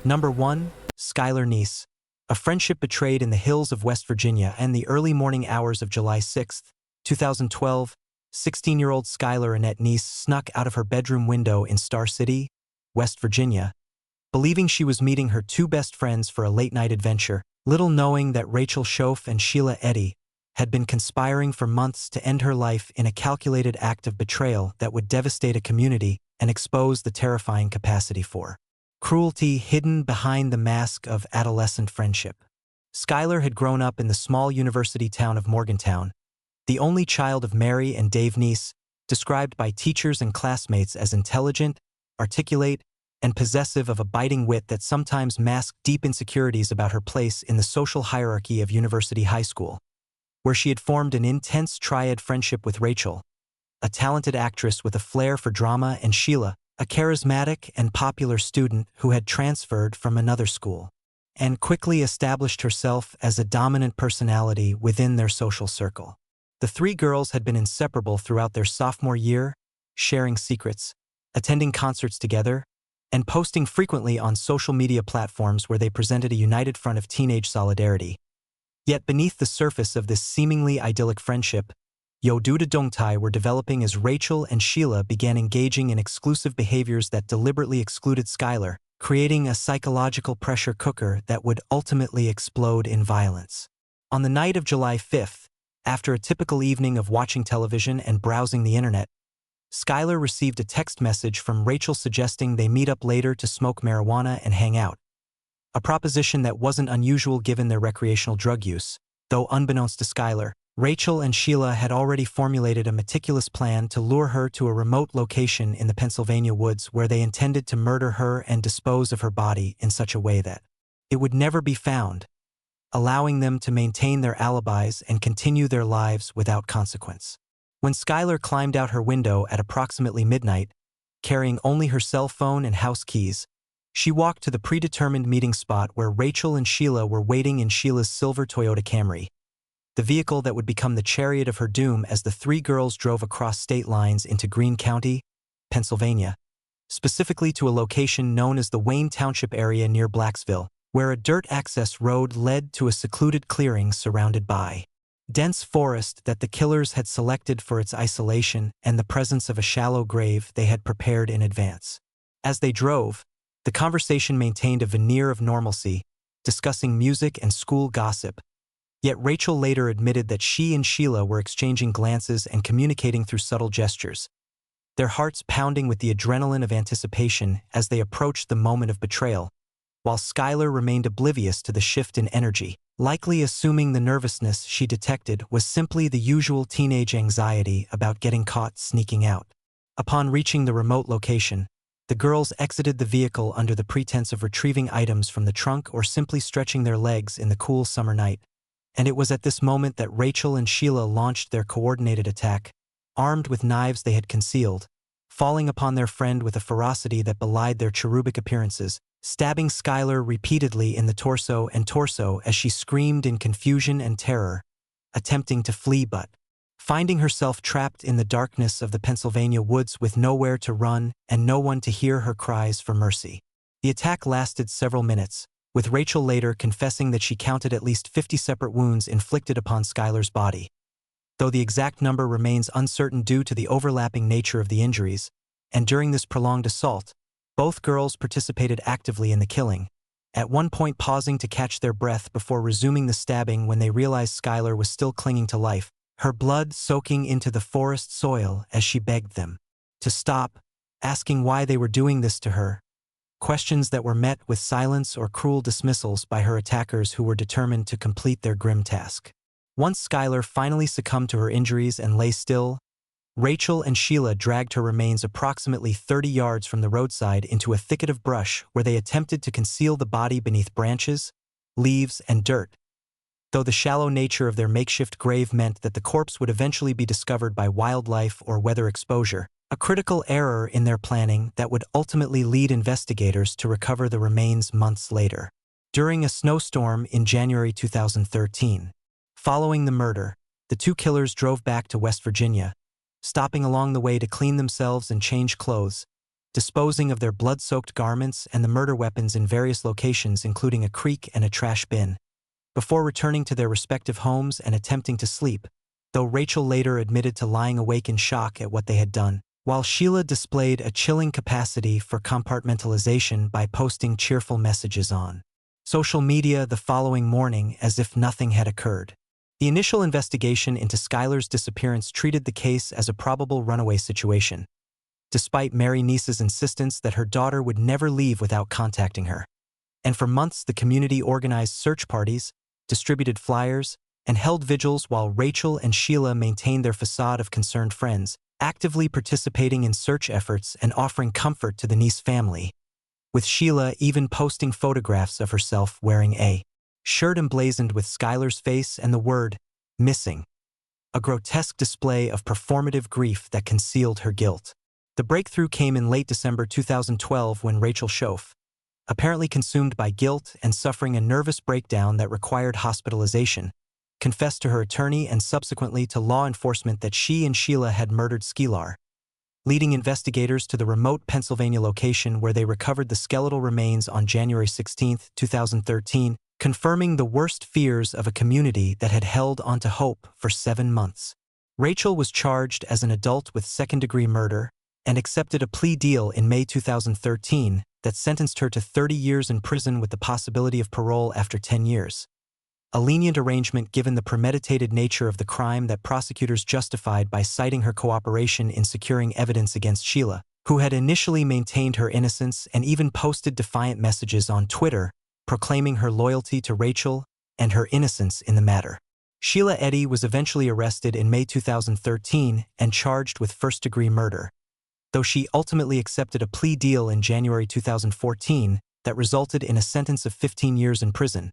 Number 1. Skylar Neese. A friendship betrayed in the hills of West Virginia and the early morning hours of July 6, 2012, 16-year-old Skylar Annette Neese snuck out of her bedroom window in Star City, West Virginia, believing she was meeting her two best friends for a late-night adventure, little knowing that Rachel Schoaf and Sheila Eddy had been conspiring for months to end her life in a calculated act of betrayal that would devastate a community and expose the terrifying capacity for cruelty hidden behind the mask of adolescent friendship. Skylar had grown up in the small university town of Morgantown, the only child of Mary and Dave Neese, described by teachers and classmates as intelligent, articulate, and possessive of a biting wit that sometimes masked deep insecurities about her place in the social hierarchy of University High School, where she had formed an intense triad friendship with Rachel, a talented actress with a flair for drama, and Sheila, a charismatic and popular student who had transferred from another school, and quickly established herself as a dominant personality within their social circle. The three girls had been inseparable throughout their sophomore year, sharing secrets, attending concerts together, and posting frequently on social media platforms where they presented a united front of teenage solidarity. Yet beneath the surface of this seemingly idyllic friendship, Yoduda Dongtai were developing as Rachel and Sheila began engaging in exclusive behaviors that deliberately excluded Skylar, creating a psychological pressure cooker that would ultimately explode in violence. On the night of July 5th, after a typical evening of watching television and browsing the internet, Skylar received a text message from Rachel suggesting they meet up later to smoke marijuana and hang out, a proposition that wasn't unusual given their recreational drug use. Though unbeknownst to Skylar, Rachel and Sheila had already formulated a meticulous plan to lure her to a remote location in the Pennsylvania woods where they intended to murder her and dispose of her body in such a way that it would never be found, allowing them to maintain their alibis and continue their lives without consequence. When Skylar climbed out her window at approximately midnight, carrying only her cell phone and house keys, she walked to the predetermined meeting spot where Rachel and Sheila were waiting in Sheila's silver Toyota Camry, the vehicle that would become the chariot of her doom as the three girls drove across state lines into Greene County, Pennsylvania, specifically to a location known as the Wayne Township area near Blacksville, where a dirt access road led to a secluded clearing surrounded by dense forest that the killers had selected for its isolation and the presence of a shallow grave they had prepared in advance. As they drove, the conversation maintained a veneer of normalcy, discussing music and school gossip, yet Rachel later admitted that she and Sheila were exchanging glances and communicating through subtle gestures, their hearts pounding with the adrenaline of anticipation as they approached the moment of betrayal, while Skylar remained oblivious to the shift in energy, likely assuming the nervousness she detected was simply the usual teenage anxiety about getting caught sneaking out. Upon reaching the remote location, the girls exited the vehicle under the pretense of retrieving items from the trunk or simply stretching their legs in the cool summer night. And it was at this moment that Rachel and Sheila launched their coordinated attack, armed with knives they had concealed, falling upon their friend with a ferocity that belied their cherubic appearances, stabbing Skylar repeatedly in the torso as she screamed in confusion and terror, attempting to flee but finding herself trapped in the darkness of the Pennsylvania woods with nowhere to run and no one to hear her cries for mercy. The attack lasted several minutes, with Rachel later confessing that she counted at least 50 separate wounds inflicted upon Skylar's body. Though the exact number remains uncertain due to the overlapping nature of the injuries, and during this prolonged assault, both girls participated actively in the killing, at one point pausing to catch their breath before resuming the stabbing when they realized Skylar was still clinging to life, her blood soaking into the forest soil as she begged them to stop, asking why they were doing this to her, questions that were met with silence or cruel dismissals by her attackers who were determined to complete their grim task. Once Skylar finally succumbed to her injuries and lay still, Rachel and Sheila dragged her remains approximately 30 yards from the roadside into a thicket of brush where they attempted to conceal the body beneath branches, leaves, and dirt, though the shallow nature of their makeshift grave meant that the corpse would eventually be discovered by wildlife or weather exposure, a critical error in their planning that would ultimately lead investigators to recover the remains months later. During a snowstorm in January 2013, following the murder, the two killers drove back to West Virginia, stopping along the way to clean themselves and change clothes, disposing of their blood-soaked garments and the murder weapons in various locations including a creek and a trash bin, before returning to their respective homes and attempting to sleep, though Rachel later admitted to lying awake in shock at what they had done, while Sheila displayed a chilling capacity for compartmentalization by posting cheerful messages on social media the following morning as if nothing had occurred. The initial investigation into Skylar's disappearance treated the case as a probable runaway situation, despite Mary Neese's insistence that her daughter would never leave without contacting her. And for months the community organized search parties, distributed flyers, and held vigils while Rachel and Sheila maintained their facade of concerned friends, actively participating in search efforts and offering comfort to the Neese family, with Sheila even posting photographs of herself wearing a shirt emblazoned with Skylar's face and the word, "missing," a grotesque display of performative grief that concealed her guilt. The breakthrough came in late December 2012 when Rachel Schoaf, apparently consumed by guilt and suffering a nervous breakdown that required hospitalization, confessed to her attorney and subsequently to law enforcement that she and Sheila had murdered Skylar, leading investigators to the remote Pennsylvania location where they recovered the skeletal remains on January 16, 2013, confirming the worst fears of a community that had held onto hope for 7 months. Rachel was charged as an adult with second-degree murder and accepted a plea deal in May 2013 that sentenced her to 30 years in prison with the possibility of parole after 10 years. A lenient arrangement given the premeditated nature of the crime that prosecutors justified by citing her cooperation in securing evidence against Sheila, who had initially maintained her innocence and even posted defiant messages on Twitter proclaiming her loyalty to Rachel and her innocence in the matter. Sheila Eddy was eventually arrested in May 2013 and charged with first-degree murder, though she ultimately accepted a plea deal in January 2014 that resulted in a sentence of 15 years in prison,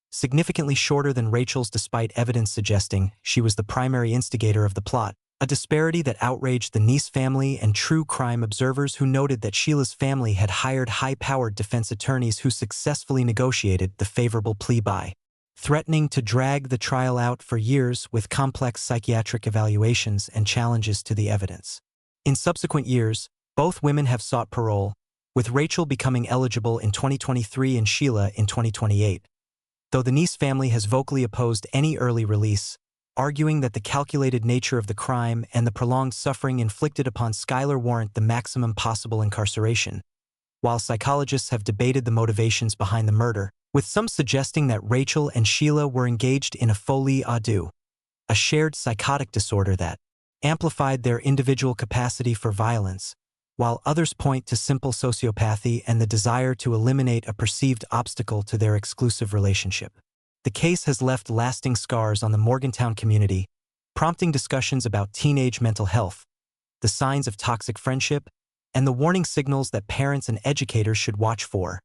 significantly shorter than Rachel's despite evidence suggesting she was the primary instigator of the plot, a disparity that outraged the Neese family and true crime observers who noted that Sheila's family had hired high-powered defense attorneys who successfully negotiated the favorable plea by threatening to drag the trial out for years with complex psychiatric evaluations and challenges to the evidence. In subsequent years, both women have sought parole, with Rachel becoming eligible in 2023 and Sheila in 2028. Though the Neese family has vocally opposed any early release, arguing that the calculated nature of the crime and the prolonged suffering inflicted upon Skylar warrant the maximum possible incarceration, while psychologists have debated the motivations behind the murder, with some suggesting that Rachel and Sheila were engaged in a folie à deux, a shared psychotic disorder that amplified their individual capacity for violence, while others point to simple sociopathy and the desire to eliminate a perceived obstacle to their exclusive relationship. The case has left lasting scars on the Morgantown community, prompting discussions about teenage mental health, the signs of toxic friendship, and the warning signals that parents and educators should watch for.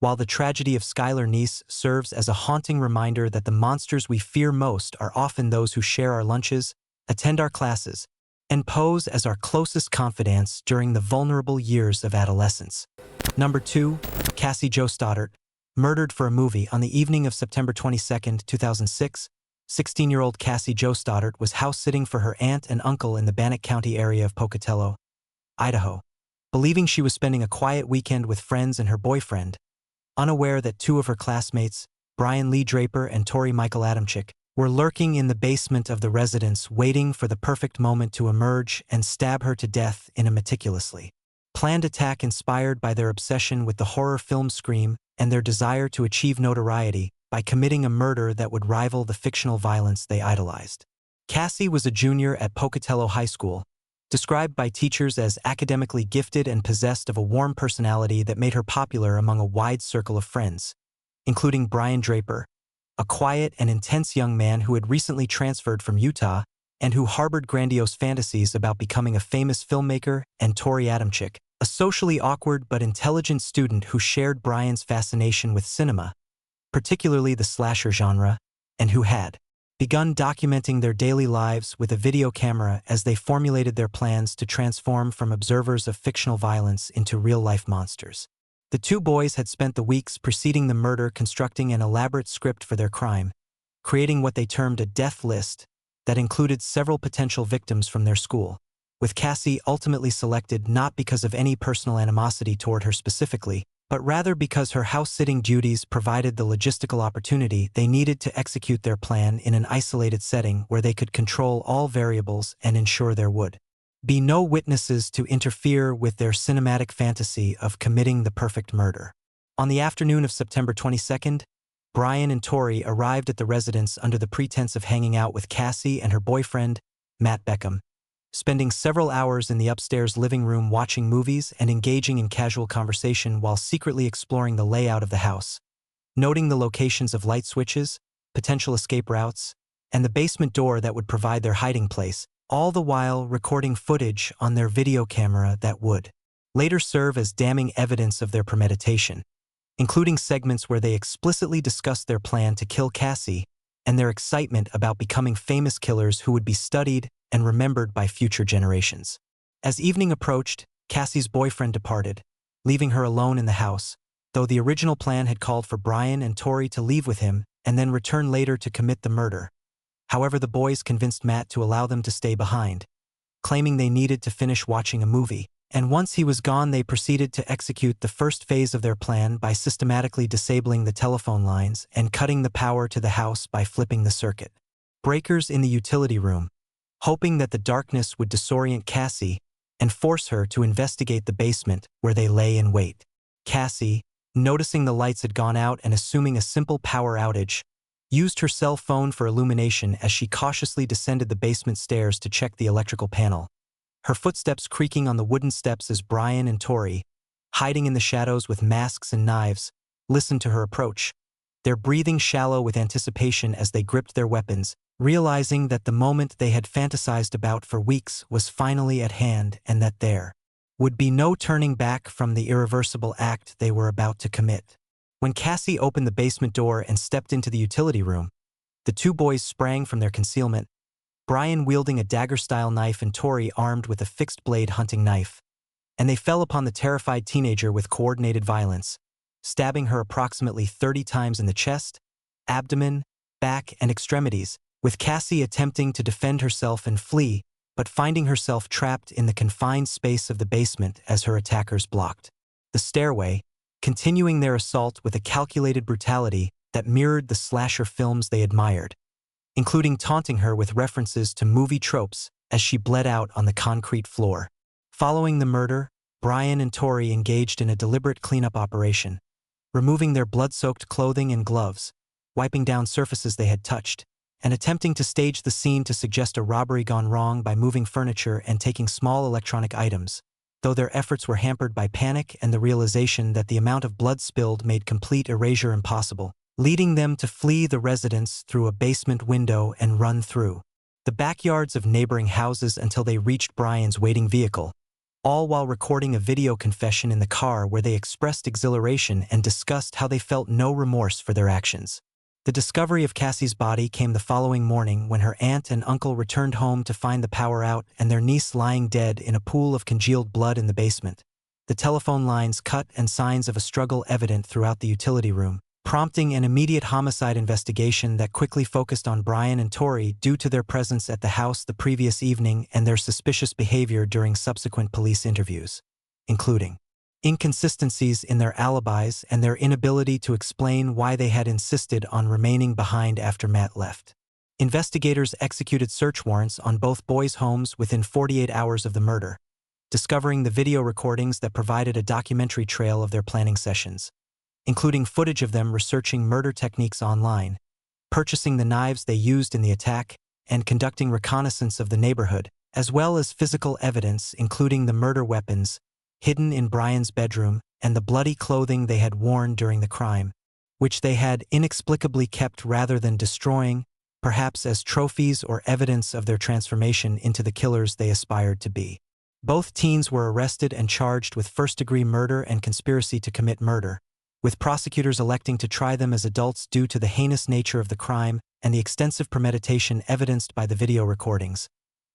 While the tragedy of Skylar Neese serves as a haunting reminder that the monsters we fear most are often those who share our lunches, attend our classes, and pose as our closest confidants during the vulnerable years of adolescence. Number 2, Cassie Stoddard, murdered for a movie. On the evening of September 22, 2006, 16-year-old Cassie Stoddard was house-sitting for her aunt and uncle in the Bannock County area of Pocatello, Idaho, believing she was spending a quiet weekend with friends and her boyfriend, unaware that 2 of her classmates, Brian Lee Draper and Tori Michael Adamczyk, were lurking in the basement of the residence waiting for the perfect moment to emerge and stab her to death in a meticulously planned attack inspired by their obsession with the horror film Scream and their desire to achieve notoriety by committing a murder that would rival the fictional violence they idolized. Cassie was a junior at Pocatello High School, described by teachers as academically gifted and possessed of a warm personality that made her popular among a wide circle of friends, including Brian Draper, a quiet and intense young man who had recently transferred from Utah and who harbored grandiose fantasies about becoming a famous filmmaker, and Tori Adamczyk, a socially awkward but intelligent student who shared Brian's fascination with cinema, particularly the slasher genre, and who had begun documenting their daily lives with a video camera as they formulated their plans to transform from observers of fictional violence into real-life monsters. The 2 boys had spent the weeks preceding the murder constructing an elaborate script for their crime, creating what they termed a death list that included several potential victims from their school. with Cassie ultimately selected not because of any personal animosity toward her specifically, but rather because her house-sitting duties provided the logistical opportunity they needed to execute their plan in an isolated setting where they could control all variables and ensure there would be no witnesses to interfere with their cinematic fantasy of committing the perfect murder. On the afternoon of September 22nd, Brian and Tori arrived at the residence under the pretense of hanging out with Cassie and her boyfriend, Matt Beckham, spending several hours in the upstairs living room watching movies and engaging in casual conversation while secretly exploring the layout of the house, noting the locations of light switches, potential escape routes, and the basement door that would provide their hiding place, all the while recording footage on their video camera that would later serve as damning evidence of their premeditation, including segments where they explicitly discussed their plan to kill Cassie and their excitement about becoming famous killers who would be studied and remembered by future generations. As evening approached, Cassie's boyfriend departed, leaving her alone in the house, though the original plan had called for Brian and Tori to leave with him and then return later to commit the murder. However, the boys convinced Matt to allow them to stay behind, claiming they needed to finish watching a movie, and once he was gone they proceeded to execute the first phase of their plan by systematically disabling the telephone lines and cutting the power to the house by flipping the circuit breakers in the utility room, hoping that the darkness would disorient Cassie and force her to investigate the basement where they lay in wait. Cassie, noticing the lights had gone out and assuming a simple power outage, used her cell phone for illumination as she cautiously descended the basement stairs to check the electrical panel, her footsteps creaking on the wooden steps as Brian and Tori, hiding in the shadows with masks and knives, listened to her approach, their breathing shallow with anticipation as they gripped their weapons, realizing that the moment they had fantasized about for weeks was finally at hand and that there would be no turning back from the irreversible act they were about to commit. When Cassie opened the basement door and stepped into the utility room, the two boys sprang from their concealment, Brian wielding a dagger-style knife and Tori armed with a fixed-blade hunting knife, and they fell upon the terrified teenager with coordinated violence, stabbing her approximately 30 times in the chest, abdomen, back, and extremities, with Cassie attempting to defend herself and flee, but finding herself trapped in the confined space of the basement as her attackers blocked the stairway, continuing their assault with a calculated brutality that mirrored the slasher films they admired, including taunting her with references to movie tropes as she bled out on the concrete floor. Following the murder, Brian and Tori engaged in a deliberate cleanup operation, removing their blood-soaked clothing and gloves, wiping down surfaces they had touched, and attempting to stage the scene to suggest a robbery gone wrong by moving furniture and taking small electronic items, though their efforts were hampered by panic and the realization that the amount of blood spilled made complete erasure impossible, leading them to flee the residence through a basement window and run through the backyards of neighboring houses until they reached Brian's waiting vehicle, all while recording a video confession in the car where they expressed exhilaration and discussed how they felt no remorse for their actions. The discovery of Cassie's body came the following morning when her aunt and uncle returned home to find the power out and their niece lying dead in a pool of congealed blood in the basement, the telephone lines cut and signs of a struggle evident throughout the utility room, prompting an immediate homicide investigation that quickly focused on Brian and Tori due to their presence at the house the previous evening and their suspicious behavior during subsequent police interviews, including inconsistencies in their alibis and their inability to explain why they had insisted on remaining behind after Matt left. Investigators executed search warrants on both boys' homes within 48 hours of the murder, discovering the video recordings that provided a documentary trail of their planning sessions, including footage of them researching murder techniques online, purchasing the knives they used in the attack, and conducting reconnaissance of the neighborhood, as well as physical evidence including the murder weapons hidden in Brian's bedroom and the bloody clothing they had worn during the crime, which they had inexplicably kept rather than destroying, perhaps as trophies or evidence of their transformation into the killers they aspired to be. Both teens were arrested and charged with first-degree murder and conspiracy to commit murder, with prosecutors electing to try them as adults due to the heinous nature of the crime and the extensive premeditation evidenced by the video recordings,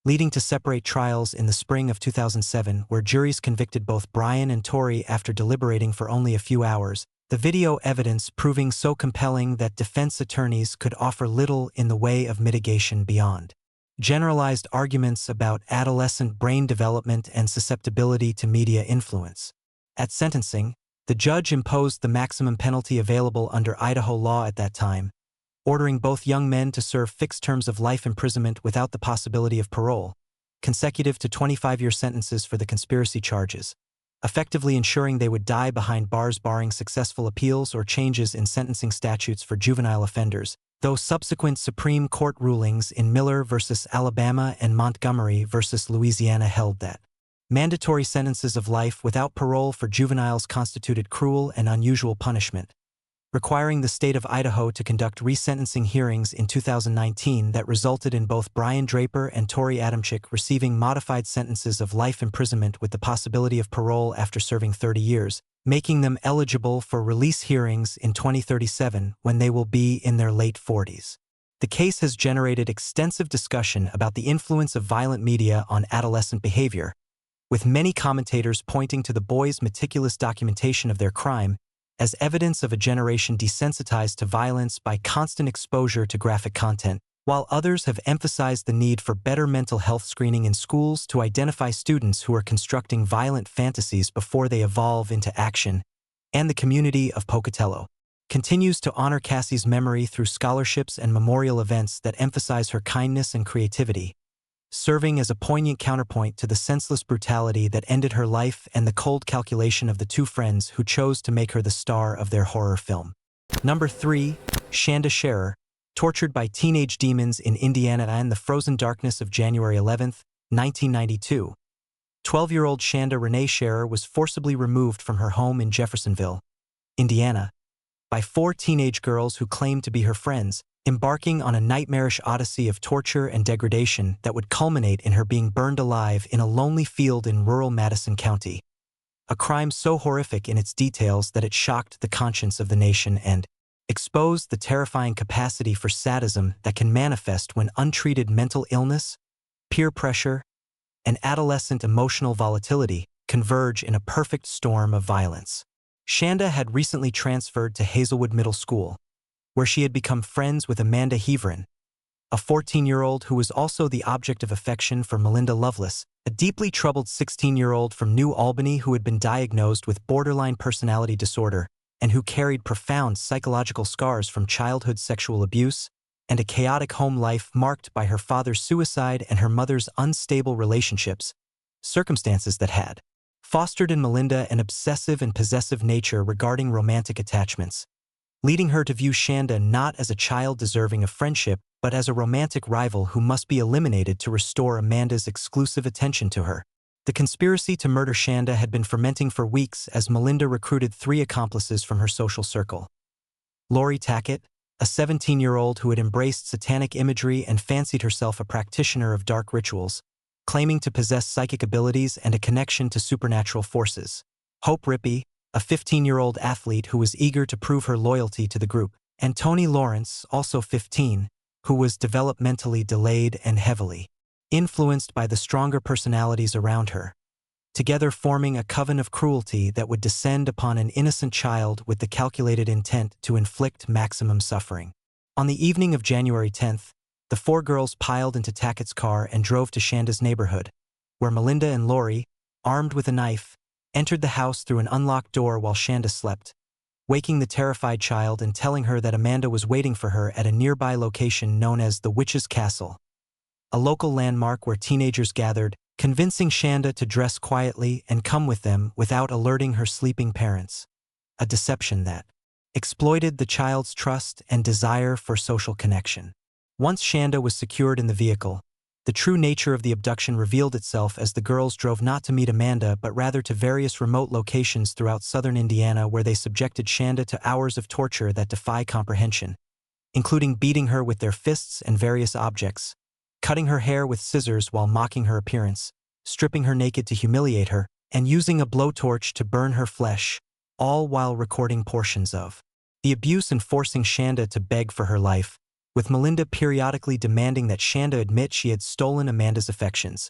leading to separate trials in the spring of 2007 where juries convicted both Brian and Tori after deliberating for only a few hours, the video evidence proving so compelling that defense attorneys could offer little in the way of mitigation beyond generalized arguments about adolescent brain development and susceptibility to media influence. At sentencing, the judge imposed the maximum penalty available under Idaho law at that time, ordering both young men to serve fixed terms of life imprisonment without the possibility of parole, consecutive to 25-year sentences for the conspiracy charges, effectively ensuring they would die behind bars barring successful appeals or changes in sentencing statutes for juvenile offenders, though subsequent Supreme Court rulings in Miller v. Alabama and Montgomery v. Louisiana held that mandatory sentences of life without parole for juveniles constituted cruel and unusual punishment, requiring the state of Idaho to conduct resentencing hearings in 2019 that resulted in both Brian Draper and Tori Adamczyk receiving modified sentences of life imprisonment with the possibility of parole after serving 30 years, making them eligible for release hearings in 2037 when they will be in their late 40s. The case has generated extensive discussion about the influence of violent media on adolescent behavior, with many commentators pointing to the boys' meticulous documentation of their crime as evidence of a generation desensitized to violence by constant exposure to graphic content, while others have emphasized the need for better mental health screening in schools to identify students who are constructing violent fantasies before they evolve into action. And the community of Pocatello continues to honor Cassie's memory through scholarships and memorial events that emphasize her kindness and creativity, serving as a poignant counterpoint to the senseless brutality that ended her life and the cold calculation of the two friends who chose to make her the star of their horror film. Number 3. Shanda Sharer, tortured by teenage demons in Indiana and the frozen darkness of January 11, 1992. 12-year-old Shanda Renee Sharer was forcibly removed from her home in Jeffersonville, Indiana, by 4 teenage girls who claimed to be her friends, embarking on a nightmarish odyssey of torture and degradation that would culminate in her being burned alive in a lonely field in rural Madison County. A crime so horrific in its details that it shocked the conscience of the nation and exposed the terrifying capacity for sadism that can manifest when untreated mental illness, peer pressure, and adolescent emotional volatility converge in a perfect storm of violence. Shanda had recently transferred to Hazelwood Middle School, where she had become friends with Amanda Heverin, a 14-year-old who was also the object of affection for Melinda Lovelace, a deeply troubled 16-year-old from New Albany who had been diagnosed with borderline personality disorder and who carried profound psychological scars from childhood sexual abuse and a chaotic home life marked by her father's suicide and her mother's unstable relationships, circumstances that had fostered in Melinda an obsessive and possessive nature regarding romantic attachments, leading her to view Shanda not as a child deserving of friendship, but as a romantic rival who must be eliminated to restore Amanda's exclusive attention to her. The conspiracy to murder Shanda had been fermenting for weeks as Melinda recruited 3 accomplices from her social circle. Lorie Tackett, a 17-year-old who had embraced satanic imagery and fancied herself a practitioner of dark rituals, claiming to possess psychic abilities and a connection to supernatural forces. Hope Rippey, a 15-year-old athlete who was eager to prove her loyalty to the group, and Toni Lawrence, also 15, who was developmentally delayed and heavily influenced by the stronger personalities around her, together forming a coven of cruelty that would descend upon an innocent child with the calculated intent to inflict maximum suffering. On the evening of January 10th, the 4 girls piled into Tackett's car and drove to Shanda's neighborhood, where Melinda and Lorie, armed with a knife, entered the house through an unlocked door while Shanda slept, waking the terrified child and telling her that Amanda was waiting for her at a nearby location known as the Witch's Castle, a local landmark where teenagers gathered, convincing Shanda to dress quietly and come with them without alerting her sleeping parents, a deception that exploited the child's trust and desire for social connection. Once Shanda was secured in the vehicle, the true nature of the abduction revealed itself as the girls drove not to meet Amanda but rather to various remote locations throughout southern Indiana where they subjected Shanda to hours of torture that defy comprehension, including beating her with their fists and various objects, cutting her hair with scissors while mocking her appearance, stripping her naked to humiliate her, and using a blowtorch to burn her flesh, all while recording portions of the abuse and forcing Shanda to beg for her life, with Melinda periodically demanding that Shanda admit she had stolen Amanda's affections,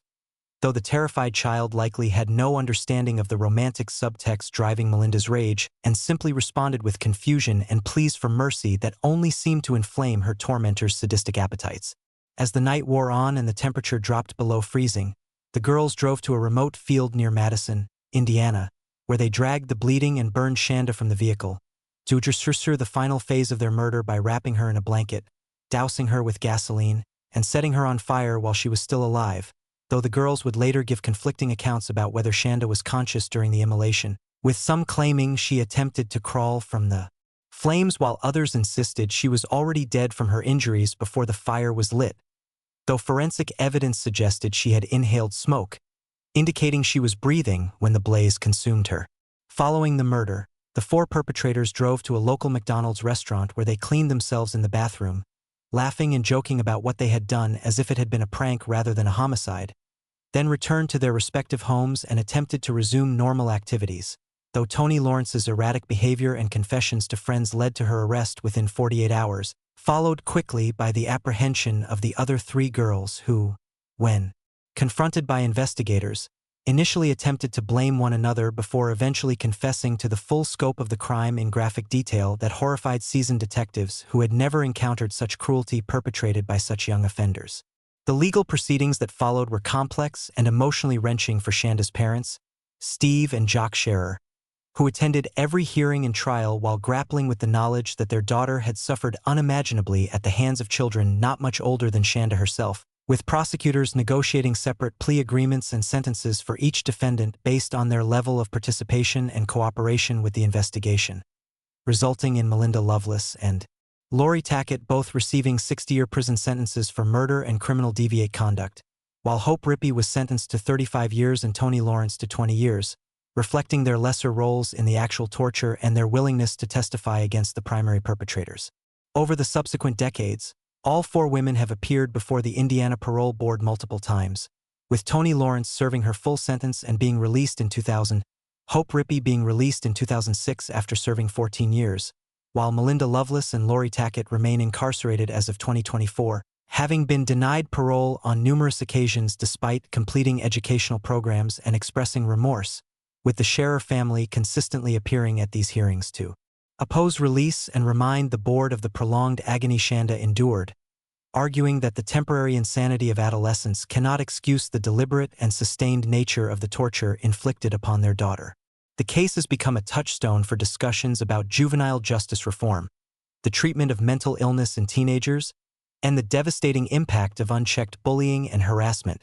though the terrified child likely had no understanding of the romantic subtext driving Melinda's rage and simply responded with confusion and pleas for mercy that only seemed to inflame her tormentor's sadistic appetites. As the night wore on and the temperature dropped below freezing, the girls drove to a remote field near Madison, Indiana, where they dragged the bleeding and burned Shanda from the vehicle, to assure the final phase of their murder by wrapping her in a blanket, dousing her with gasoline, and setting her on fire while she was still alive, though the girls would later give conflicting accounts about whether Shanda was conscious during the immolation, with some claiming she attempted to crawl from the flames while others insisted she was already dead from her injuries before the fire was lit, though forensic evidence suggested she had inhaled smoke, indicating she was breathing when the blaze consumed her. Following the murder, the four perpetrators drove to a local McDonald's restaurant where they cleaned themselves in the bathroom, laughing and joking about what they had done as if it had been a prank rather than a homicide, then returned to their respective homes and attempted to resume normal activities, though Toni Lawrence's erratic behavior and confessions to friends led to her arrest within 48 hours, followed quickly by the apprehension of the other three girls who, when confronted by investigators, initially attempted to blame one another before eventually confessing to the full scope of the crime in graphic detail that horrified seasoned detectives who had never encountered such cruelty perpetrated by such young offenders. The legal proceedings that followed were complex and emotionally wrenching for Shanda's parents, Steve and Jock Sharer, who attended every hearing and trial while grappling with the knowledge that their daughter had suffered unimaginably at the hands of children not much older than Shanda herself, with prosecutors negotiating separate plea agreements and sentences for each defendant based on their level of participation and cooperation with the investigation, resulting in Melinda Loveless and Lorie Tackett both receiving 60-year prison sentences for murder and criminal deviant conduct, while Hope Rippey was sentenced to 35 years and Toni Lawrence to 20 years, reflecting their lesser roles in the actual torture and their willingness to testify against the primary perpetrators. Over the subsequent decades, all four women have appeared before the Indiana Parole Board multiple times, with Toni Lawrence serving her full sentence and being released in 2000, Hope Rippey being released in 2006 after serving 14 years, while Melinda Loveless and Lorie Tackett remain incarcerated as of 2024, having been denied parole on numerous occasions despite completing educational programs and expressing remorse, with the Sharer family consistently appearing at these hearings to oppose release and remind the board of the prolonged agony Shanda endured, arguing that the temporary insanity of adolescence cannot excuse the deliberate and sustained nature of the torture inflicted upon their daughter. The case has become a touchstone for discussions about juvenile justice reform, the treatment of mental illness in teenagers, and the devastating impact of unchecked bullying and harassment,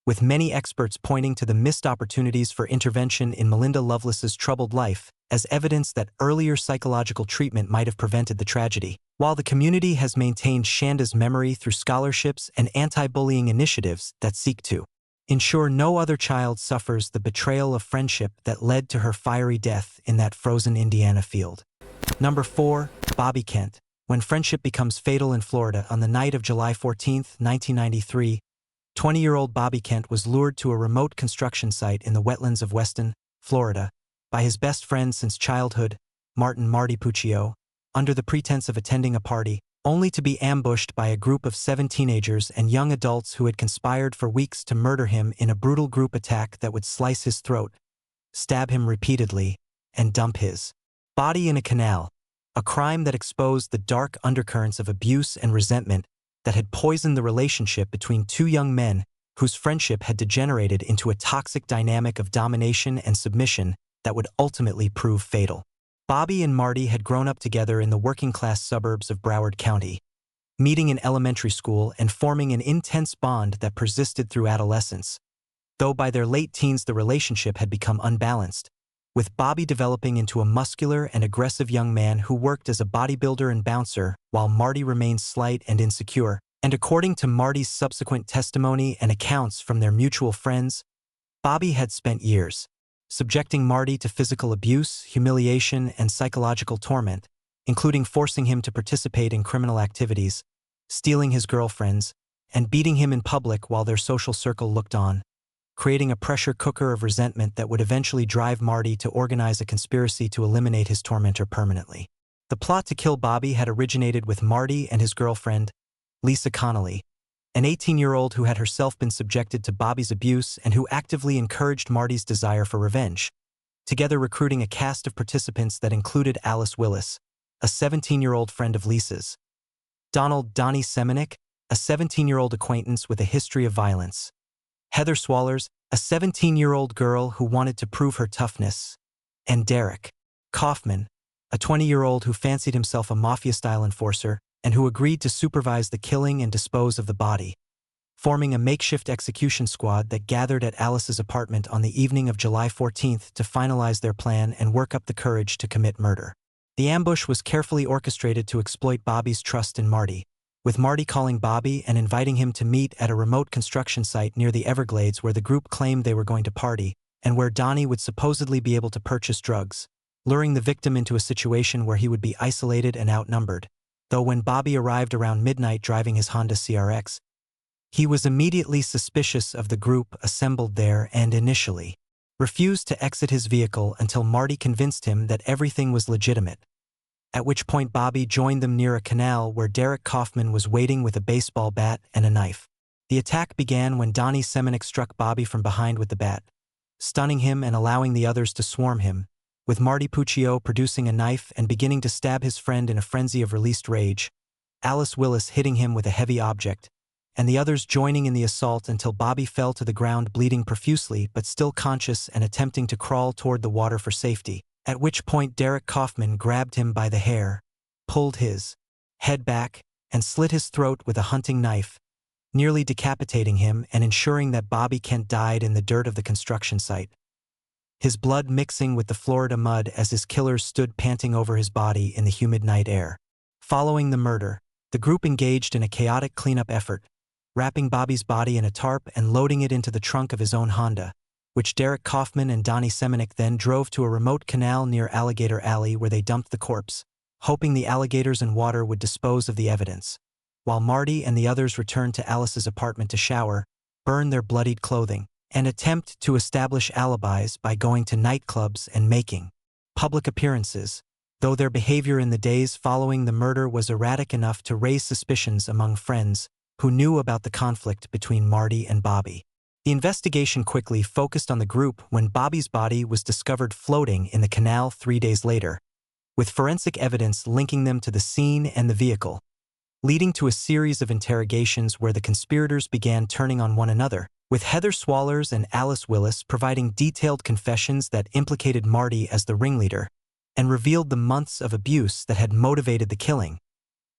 with many experts pointing to the missed opportunities for intervention in Melinda Loveless's troubled life as evidence that earlier psychological treatment might have prevented the tragedy. While the community has maintained Shanda's memory through scholarships and anti-bullying initiatives that seek to ensure no other child suffers the betrayal of friendship that led to her fiery death in that frozen Indiana field. Number 4. Bobby Kent. When friendship becomes fatal in Florida on the night of July 14, 1993, 20-year-old Bobby Kent was lured to a remote construction site in the wetlands of Weston, Florida, by his best friend since childhood, Marty Puccio, under the pretense of attending a party, only to be ambushed by a group of 7 teenagers and young adults who had conspired for weeks to murder him in a brutal group attack that would slice his throat, stab him repeatedly, and dump his body in a canal, a crime that exposed the dark undercurrents of abuse and resentment that had poisoned the relationship between two young men whose friendship had degenerated into a toxic dynamic of domination and submission that would ultimately prove fatal. Bobby and Marty had grown up together in the working-class suburbs of Broward County, meeting in elementary school and forming an intense bond that persisted through adolescence, though by their late teens the relationship had become unbalanced, with Bobby developing into a muscular and aggressive young man who worked as a bodybuilder and bouncer while Marty remained slight and insecure, and according to Marty's subsequent testimony and accounts from their mutual friends, Bobby had spent years subjecting Marty to physical abuse, humiliation, and psychological torment, including forcing him to participate in criminal activities, stealing his girlfriends, and beating him in public while their social circle looked on, creating a pressure cooker of resentment that would eventually drive Marty to organize a conspiracy to eliminate his tormentor permanently. The plot to kill Bobby had originated with Marty and his girlfriend, Lisa Connolly, an 18-year-old who had herself been subjected to Bobby's abuse and who actively encouraged Marty's desire for revenge, together recruiting a cast of participants that included Alice Willis, a 17-year-old friend of Lisa's, Donald "Donnie" Semenuk, a 17-year-old acquaintance with a history of violence. Heather Swallers, a 17-year-old girl who wanted to prove her toughness. And Derek Kaufman, a 20-year-old who fancied himself a mafia-style enforcer and who agreed to supervise the killing and dispose of the body, forming a makeshift execution squad that gathered at Alice's apartment on the evening of July 14th to finalize their plan and work up the courage to commit murder. The ambush was carefully orchestrated to exploit Bobby's trust in Marty, with Marty calling Bobby and inviting him to meet at a remote construction site near the Everglades where the group claimed they were going to party, and where Donnie would supposedly be able to purchase drugs, luring the victim into a situation where he would be isolated and outnumbered. Though when Bobby arrived around midnight driving his Honda CRX, he was immediately suspicious of the group assembled there and initially refused to exit his vehicle until Marty convinced him that everything was legitimate, at which point Bobby joined them near a canal where Derek Kaufman was waiting with a baseball bat and a knife. The attack began when Donnie Semenuk struck Bobby from behind with the bat, stunning him and allowing the others to swarm him, with Marty Puccio producing a knife and beginning to stab his friend in a frenzy of released rage, Alice Willis hitting him with a heavy object, and the others joining in the assault until Bobby fell to the ground bleeding profusely but still conscious and attempting to crawl toward the water for safety, at which point Derek Kaufman grabbed him by the hair, pulled his head back, and slit his throat with a hunting knife, nearly decapitating him and ensuring that Bobby Kent died in the dirt of the construction site, his blood mixing with the Florida mud as his killers stood panting over his body in the humid night air. Following the murder, the group engaged in a chaotic cleanup effort, wrapping Bobby's body in a tarp and loading it into the trunk of his own Honda, which Derek Kaufman and Donnie Semenuk then drove to a remote canal near Alligator Alley where they dumped the corpse, hoping the alligators and water would dispose of the evidence, while Marty and the others returned to Alice's apartment to shower, burn their bloodied clothing, and attempt to establish alibis by going to nightclubs and making public appearances, though their behavior in the days following the murder was erratic enough to raise suspicions among friends who knew about the conflict between Marty and Bobby. The investigation quickly focused on the group when Bobby's body was discovered floating in the canal 3 days later, with forensic evidence linking them to the scene and the vehicle, leading to a series of interrogations where the conspirators began turning on one another, with Heather Swallers and Alice Willis providing detailed confessions that implicated Marty as the ringleader and revealed the months of abuse that had motivated the killing,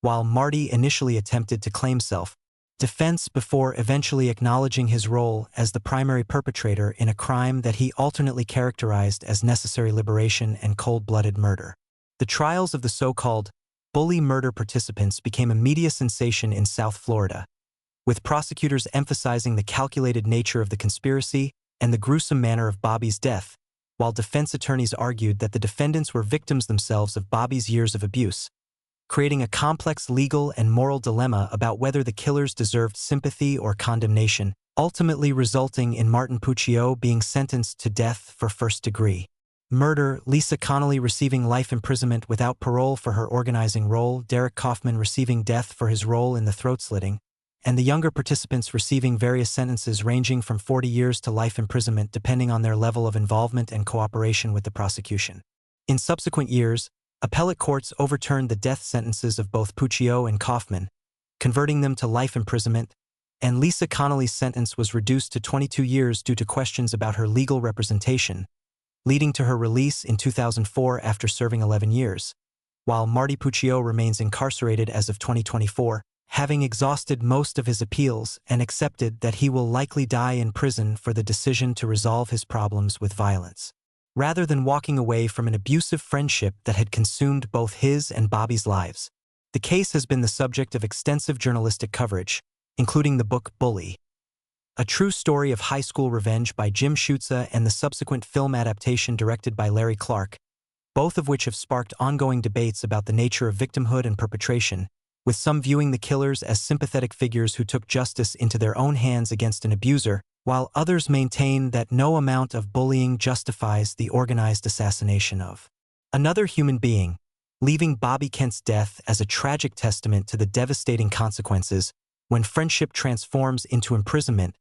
while Marty initially attempted to claim self-defense before eventually acknowledging his role as the primary perpetrator in a crime that he alternately characterized as necessary liberation and cold-blooded murder. The trials of the so-called bully murder participants became a media sensation in South Florida, with prosecutors emphasizing the calculated nature of the conspiracy and the gruesome manner of Bobby's death, while defense attorneys argued that the defendants were victims themselves of Bobby's years of abuse, creating a complex legal and moral dilemma about whether the killers deserved sympathy or condemnation, ultimately resulting in Martin Puccio being sentenced to death for first-degree murder, Lisa Connolly receiving life imprisonment without parole for her organizing role, Derek Kaufman receiving death for his role in the throat-slitting, and the younger participants receiving various sentences ranging from 40 years to life imprisonment depending on their level of involvement and cooperation with the prosecution. In subsequent years, appellate courts overturned the death sentences of both Puccio and Kaufman, converting them to life imprisonment, and Lisa Connolly's sentence was reduced to 22 years due to questions about her legal representation, leading to her release in 2004 after serving 11 years, while Marty Puccio remains incarcerated as of 2024, having exhausted most of his appeals and accepted that he will likely die in prison for the decision to resolve his problems with violence, rather than walking away from an abusive friendship that had consumed both his and Bobby's lives. The case has been the subject of extensive journalistic coverage, including the book Bully, a true story of high school revenge by Jim Schutze and the subsequent film adaptation directed by Larry Clark, both of which have sparked ongoing debates about the nature of victimhood and perpetration, with some viewing the killers as sympathetic figures who took justice into their own hands against an abuser, while others maintain that no amount of bullying justifies the organized assassination of another human being, leaving Bobby Kent's death as a tragic testament to the devastating consequences when friendship transforms into imprisonment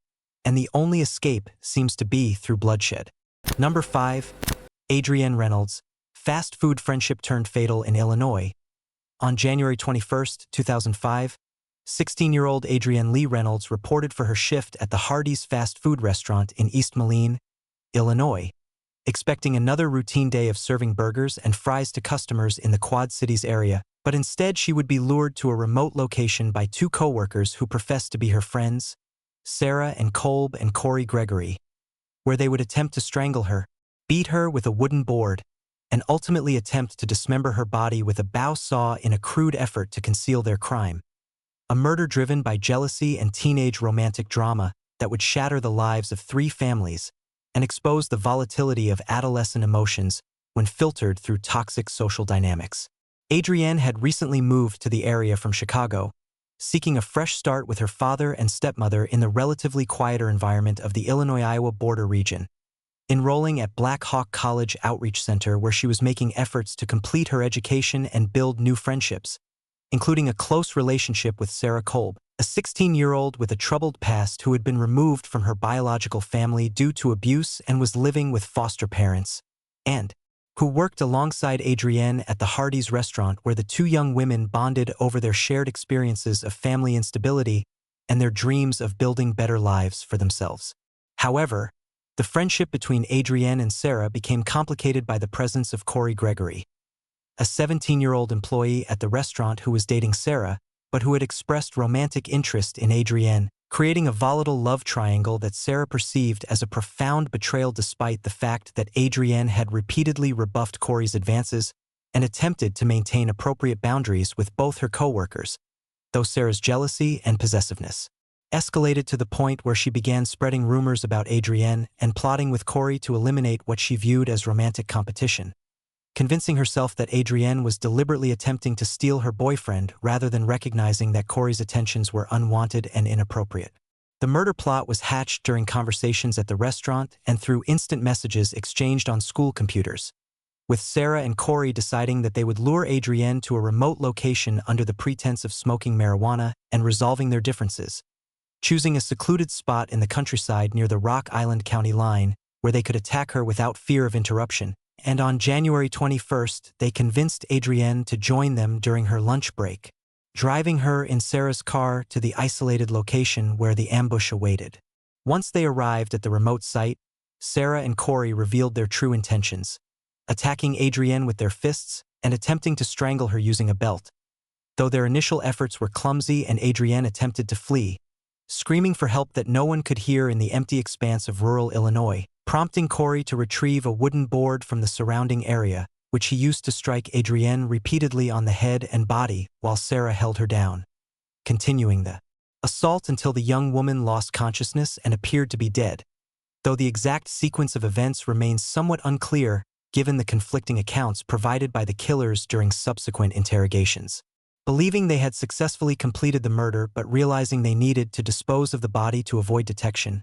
and the only escape seems to be through bloodshed. Number 5. Adrienne Reynolds, fast food friendship turned fatal in Illinois. On January 21, 2005, 16-year-old Adrienne Reynolds reported for her shift at the Hardee's fast food restaurant in East Moline, Illinois, expecting another routine day of serving burgers and fries to customers in the Quad Cities area, but instead she would be lured to a remote location by two co-workers who professed to be her friends, Sarah and Kolb and Corey Gregory, where they would attempt to strangle her, beat her with a wooden board, and ultimately attempt to dismember her body with a bow saw in a crude effort to conceal their crime. A murder driven by jealousy and teenage romantic drama that would shatter the lives of three families and expose the volatility of adolescent emotions when filtered through toxic social dynamics. Adrienne had recently moved to the area from Chicago, seeking a fresh start with her father and stepmother in the relatively quieter environment of the Illinois-Iowa border region. Enrolling at Black Hawk College Outreach Center, where she was making efforts to complete her education and build new friendships, including a close relationship with Sarah Kolb, a 16-year-old with a troubled past who had been removed from her biological family due to abuse and was living with foster parents, and who worked alongside Adrienne at the Hardee's restaurant, where the two young women bonded over their shared experiences of family instability and their dreams of building better lives for themselves. However, the friendship between Adrienne and Sarah became complicated by the presence of Corey Gregory, a 17-year-old employee at the restaurant who was dating Sarah, but who had expressed romantic interest in Adrienne, creating a volatile love triangle that Sarah perceived as a profound betrayal despite the fact that Adrienne had repeatedly rebuffed Corey's advances and attempted to maintain appropriate boundaries with both her co-workers, though Sarah's jealousy and possessiveness escalated to the point where she began spreading rumors about Adrienne and plotting with Corey to eliminate what she viewed as romantic competition, convincing herself that Adrienne was deliberately attempting to steal her boyfriend rather than recognizing that Corey's attentions were unwanted and inappropriate. The murder plot was hatched during conversations at the restaurant and through instant messages exchanged on school computers, with Sarah and Corey deciding that they would lure Adrienne to a remote location under the pretense of smoking marijuana and resolving their differences, choosing a secluded spot in the countryside near the Rock Island County line where they could attack her without fear of interruption. And on January 21st, they convinced Adrienne to join them during her lunch break, driving her in Sarah's car to the isolated location where the ambush awaited. Once they arrived at the remote site, Sarah and Corey revealed their true intentions, attacking Adrienne with their fists and attempting to strangle her using a belt. Though their initial efforts were clumsy and Adrienne attempted to flee, screaming for help that no one could hear in the empty expanse of rural Illinois, prompting Corey to retrieve a wooden board from the surrounding area, which he used to strike Adrienne repeatedly on the head and body while Sarah held her down, continuing the assault until the young woman lost consciousness and appeared to be dead, though the exact sequence of events remains somewhat unclear given the conflicting accounts provided by the killers during subsequent interrogations. Believing they had successfully completed the murder but realizing they needed to dispose of the body to avoid detection,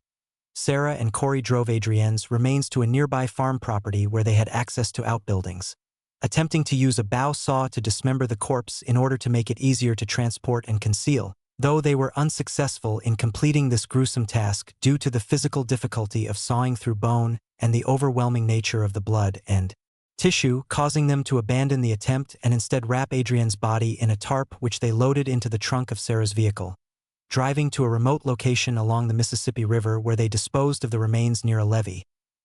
Sarah and Corey drove Adrienne's remains to a nearby farm property where they had access to outbuildings, attempting to use a bow saw to dismember the corpse in order to make it easier to transport and conceal, though they were unsuccessful in completing this gruesome task due to the physical difficulty of sawing through bone and the overwhelming nature of the blood and tissue, causing them to abandon the attempt and instead wrap Adrienne's body in a tarp which they loaded into the trunk of Sarah's vehicle, driving to a remote location along the Mississippi River where they disposed of the remains near a levee,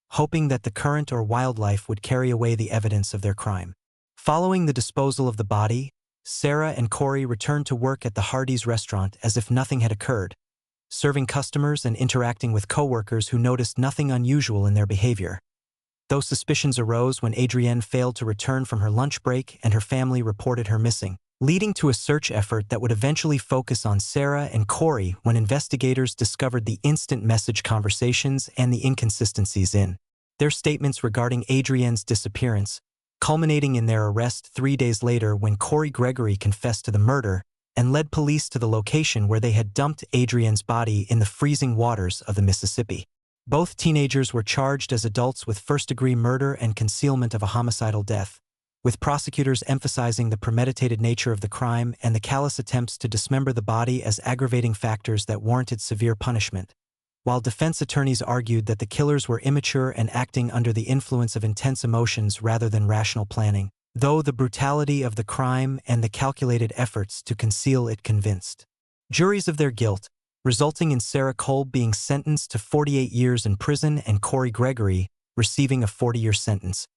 hoping that the current or wildlife would carry away the evidence of their crime. Following the disposal of the body, Sarah and Corey returned to work at the Hardee's restaurant as if nothing had occurred, serving customers and interacting with co-workers who noticed nothing unusual in their behavior. Though suspicions arose when Adrienne failed to return from her lunch break and her family reported her missing, leading to a search effort that would eventually focus on Sarah and Corey when investigators discovered the instant message conversations and the inconsistencies in their statements regarding Adrienne's disappearance, culminating in their arrest 3 days later when Corey Gregory confessed to the murder and led police to the location where they had dumped Adrienne's body in the freezing waters of the Mississippi. Both teenagers were charged as adults with first-degree murder and concealment of a homicidal death, with prosecutors emphasizing the premeditated nature of the crime and the callous attempts to dismember the body as aggravating factors that warranted severe punishment, while defense attorneys argued that the killers were immature and acting under the influence of intense emotions rather than rational planning, though the brutality of the crime and the calculated efforts to conceal it convinced juries of their guilt, resulting in Sarah Kolb being sentenced to 48 years in prison and Corey Gregory receiving a 40-year sentence,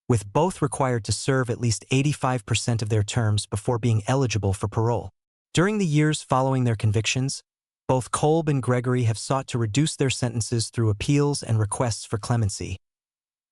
with both required to serve at least 85% of their terms before being eligible for parole. During the years following their convictions, both Kolb and Gregory have sought to reduce their sentences through appeals and requests for clemency.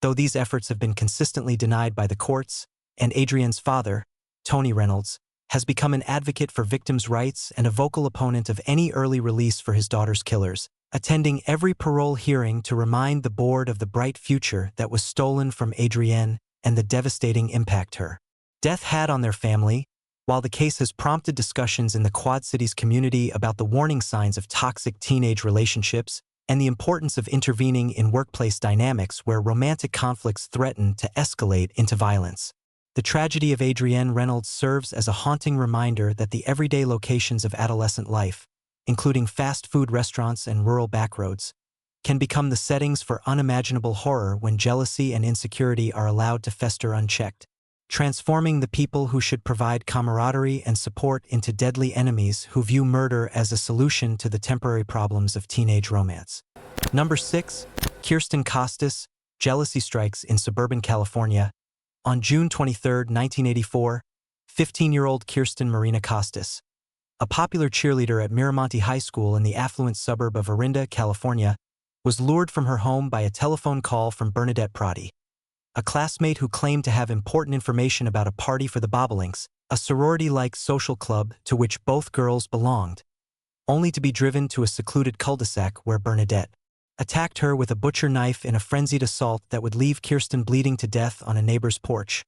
Though these efforts have been consistently denied by the courts, and Adrienne's father, Tony Reynolds, has become an advocate for victims' rights and a vocal opponent of any early release for his daughter's killers, attending every parole hearing to remind the board of the bright future that was stolen from Adrienne and the devastating impact her death had on their family. While the case has prompted discussions in the Quad Cities community about the warning signs of toxic teenage relationships and the importance of intervening in workplace dynamics where romantic conflicts threaten to escalate into violence, the tragedy of Adrienne Reynolds serves as a haunting reminder that the everyday locations of adolescent life, including fast food restaurants and rural backroads, can become the settings for unimaginable horror when jealousy and insecurity are allowed to fester unchecked, transforming the people who should provide camaraderie and support into deadly enemies who view murder as a solution to the temporary problems of teenage romance. Number 6. Kirsten Costas, jealousy strikes in suburban California. On June 23, 1984, 15-year-old Kirsten Marina Costas, a popular cheerleader at Miramonte High School in the affluent suburb of Orinda, California, was lured from her home by a telephone call from Bernadette Prati, a classmate who claimed to have important information about a party for the Bobolinks, a sorority-like social club to which both girls belonged, only to be driven to a secluded cul-de-sac where Bernadette attacked her with a butcher knife in a frenzied assault that would leave Kirsten bleeding to death on a neighbor's porch,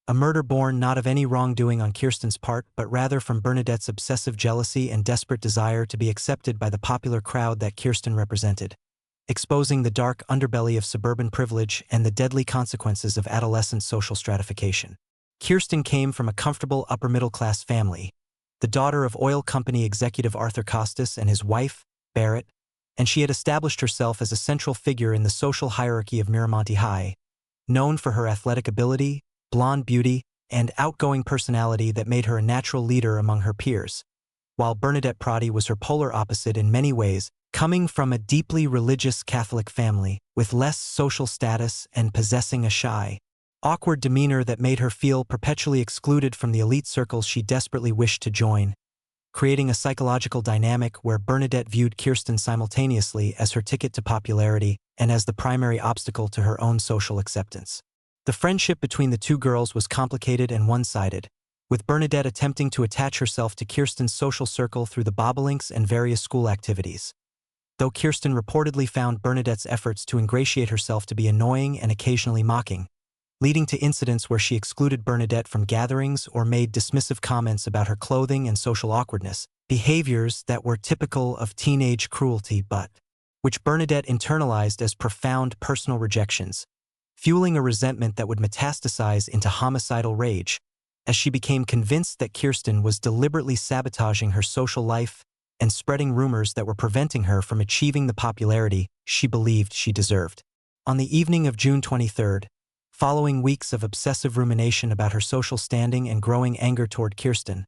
a murder born not of any wrongdoing on Kirsten's part but rather from Bernadette's obsessive jealousy and desperate desire to be accepted by the popular crowd that Kirsten represented, exposing the dark underbelly of suburban privilege and the deadly consequences of adolescent social stratification. Kirsten came from a comfortable upper-middle-class family, the daughter of oil company executive Arthur Costas and his wife, Barrett, and she had established herself as a central figure in the social hierarchy of Miramonte High, known for her athletic ability, blonde beauty, and outgoing personality that made her a natural leader among her peers, while Bernadette Prati was her polar opposite in many ways, coming from a deeply religious Catholic family with less social status and possessing a shy, awkward demeanor that made her feel perpetually excluded from the elite circles she desperately wished to join, creating a psychological dynamic where Bernadette viewed Kirsten simultaneously as her ticket to popularity and as the primary obstacle to her own social acceptance. The friendship between the two girls was complicated and one-sided, with Bernadette attempting to attach herself to Kirsten's social circle through the bobolinks and various school activities, though Kirsten reportedly found Bernadette's efforts to ingratiate herself to be annoying and occasionally mocking, leading to incidents where she excluded Bernadette from gatherings or made dismissive comments about her clothing and social awkwardness, behaviors that were typical of teenage cruelty but which Bernadette internalized as profound personal rejections, fueling a resentment that would metastasize into homicidal rage, as she became convinced that Kirsten was deliberately sabotaging her social life and spreading rumors that were preventing her from achieving the popularity she believed she deserved. On the evening of June 23, following weeks of obsessive rumination about her social standing and growing anger toward Kirsten,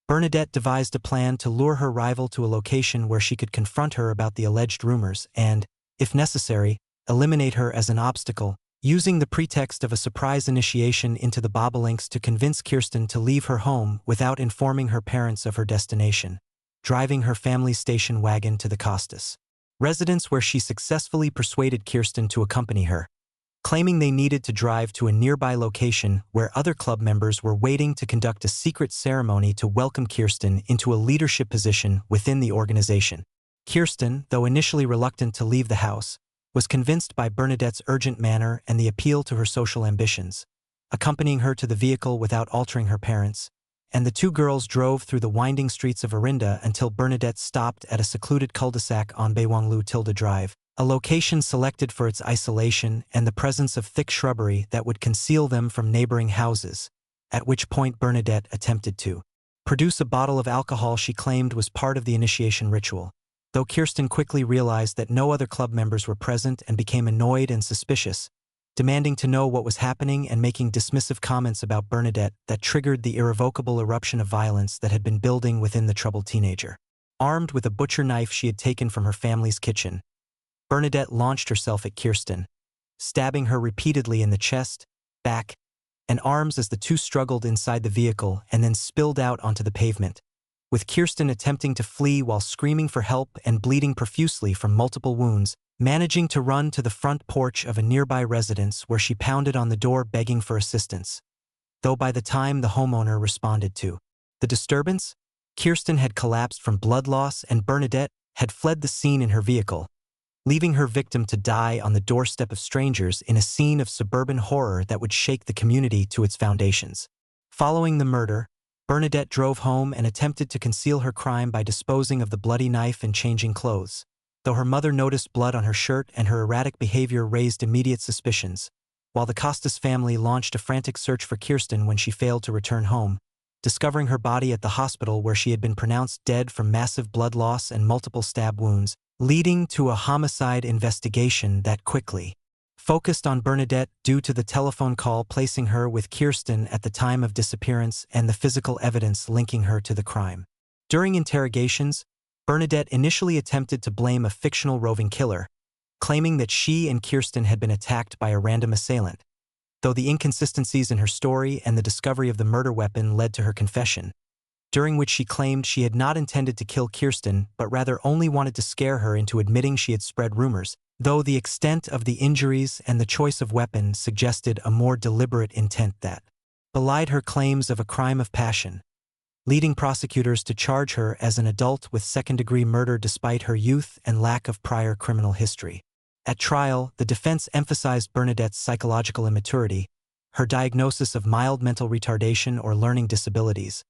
Bernadette devised a plan to lure her rival to a location where she could confront her about the alleged rumors and, if necessary, eliminate her as an obstacle, using the pretext of a surprise initiation into the bobolinks to convince Kirsten to leave her home without informing her parents of her destination, driving her family's station wagon to the Costas residence where she successfully persuaded Kirsten to accompany her, claiming they needed to drive to a nearby location where other club members were waiting to conduct a secret ceremony to welcome Kirsten into a leadership position within the organization. Kirsten, though initially reluctant to leave the house, was convinced by Bernadette's urgent manner and the appeal to her social ambitions, accompanying her to the vehicle without altering her parents, and the two girls drove through the winding streets of Orinda until Bernadette stopped at a secluded cul-de-sac on Baywanglu Tilda Drive, a location selected for its isolation and the presence of thick shrubbery that would conceal them from neighboring houses, at which point Bernadette attempted to produce a bottle of alcohol she claimed was part of the initiation ritual, though Kirsten quickly realized that no other club members were present and became annoyed and suspicious, demanding to know what was happening and making dismissive comments about Bernadette that triggered the irrevocable eruption of violence that had been building within the troubled teenager. Armed with a butcher knife she had taken from her family's kitchen, Bernadette launched herself at Kirsten, stabbing her repeatedly in the chest, back, and arms as the two struggled inside the vehicle and then spilled out onto the pavement, with Kirsten attempting to flee while screaming for help and bleeding profusely from multiple wounds, managing to run to the front porch of a nearby residence where she pounded on the door begging for assistance. Though by the time the homeowner responded to the disturbance, Kirsten had collapsed from blood loss and Bernadette had fled the scene in her vehicle, leaving her victim to die on the doorstep of strangers in a scene of suburban horror that would shake the community to its foundations. Following the murder, Bernadette drove home and attempted to conceal her crime by disposing of the bloody knife and changing clothes. Though her mother noticed blood on her shirt and her erratic behavior raised immediate suspicions, while the Costas family launched a frantic search for Kirsten when she failed to return home, discovering her body at the hospital where she had been pronounced dead from massive blood loss and multiple stab wounds, leading to a homicide investigation that quickly focused on Bernadette due to the telephone call placing her with Kirsten at the time of disappearance and the physical evidence linking her to the crime. During interrogations, Bernadette initially attempted to blame a fictional roving killer, claiming that she and Kirsten had been attacked by a random assailant, though the inconsistencies in her story and the discovery of the murder weapon led to her confession, during which she claimed she had not intended to kill Kirsten but rather only wanted to scare her into admitting she had spread rumors, though the extent of the injuries and the choice of weapon suggested a more deliberate intent that belied her claims of a crime of passion, leading prosecutors to charge her as an adult with second-degree murder despite her youth and lack of prior criminal history. At trial, the defense emphasized Bernadette's psychological immaturity, her diagnosis of mild mental retardation or learning disabilities,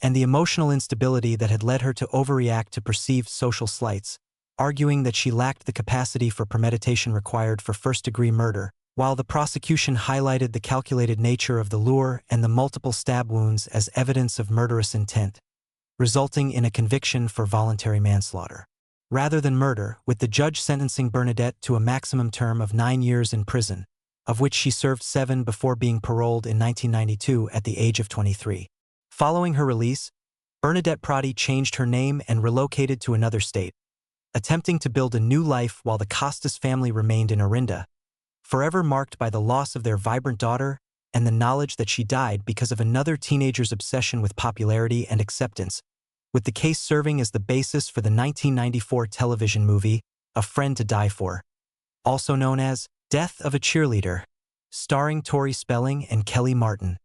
and the emotional instability that had led her to overreact to perceived social slights, arguing that she lacked the capacity for premeditation required for first-degree murder, while the prosecution highlighted the calculated nature of the lure and the multiple stab wounds as evidence of murderous intent, resulting in a conviction for voluntary manslaughter rather than murder, with the judge sentencing Bernadette to a maximum term of 9 years in prison, of which she served 7 before being paroled in 1992 at the age of 23. Following her release, Bernadette Prati changed her name and relocated to another state, attempting to build a new life while the Costas family remained in Orinda, forever marked by the loss of their vibrant daughter and the knowledge that she died because of another teenager's obsession with popularity and acceptance, with the case serving as the basis for the 1994 television movie, A Friend to Die For, also known as Death of a Cheerleader, starring Tori Spelling and Kelly Martin,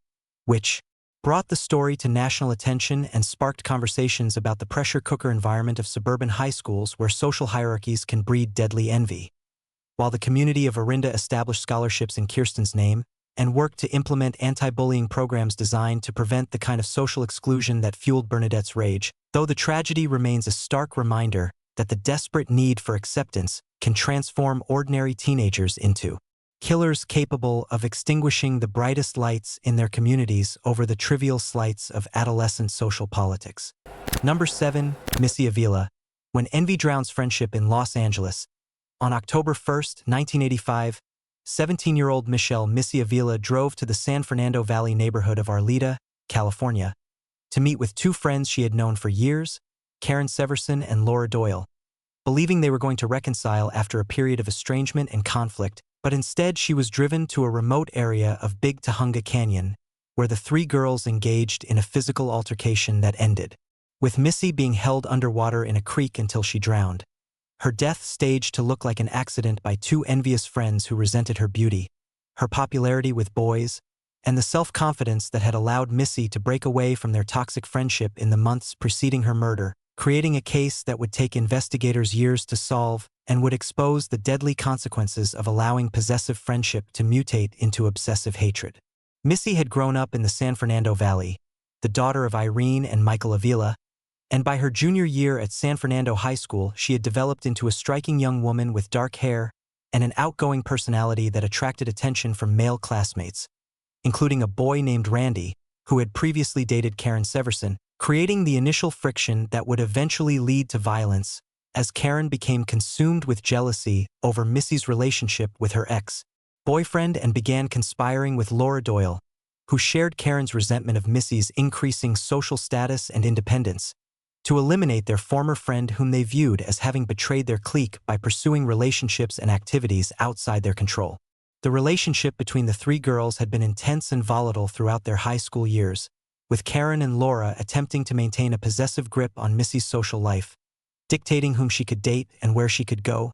which brought the story to national attention and sparked conversations about the pressure cooker environment of suburban high schools where social hierarchies can breed deadly envy. While the community of Orinda established scholarships in Kirsten's name and worked to implement anti-bullying programs designed to prevent the kind of social exclusion that fueled Bernadette's rage, though the tragedy remains a stark reminder that the desperate need for acceptance can transform ordinary teenagers into killers capable of extinguishing the brightest lights in their communities over the trivial slights of adolescent social politics. Number 7. Missy Avila. When envy drowns friendship in Los Angeles. On October 1, 1985, 17-year-old Michelle Missy Avila drove to the San Fernando Valley neighborhood of Arleta, California, to meet with 2 friends she had known for years, Karen Severson and Laura Doyle, believing they were going to reconcile after a period of estrangement and conflict, but instead she was driven to a remote area of Big Tahunga Canyon, where the 3 girls engaged in a physical altercation that ended, with Missy being held underwater in a creek until she drowned. Her death staged to look like an accident by 2 envious friends who resented her beauty, her popularity with boys, and the self-confidence that had allowed Missy to break away from their toxic friendship in the months preceding her murder, creating a case that would take investigators years to solve and would expose the deadly consequences of allowing possessive friendship to mutate into obsessive hatred. Missy had grown up in the San Fernando Valley, the daughter of Irene and Michael Avila, and by her junior year at San Fernando High School she had developed into a striking young woman with dark hair and an outgoing personality that attracted attention from male classmates, including a boy named Randy, who had previously dated Karen Severson, creating the initial friction that would eventually lead to violence, as Karen became consumed with jealousy over Missy's relationship with her ex-boyfriend and began conspiring with Laura Doyle, who shared Karen's resentment of Missy's increasing social status and independence, to eliminate their former friend whom they viewed as having betrayed their clique by pursuing relationships and activities outside their control. The relationship between the three girls had been intense and volatile throughout their high school years, with Karen and Laura attempting to maintain a possessive grip on Missy's social life, dictating whom she could date and where she could go,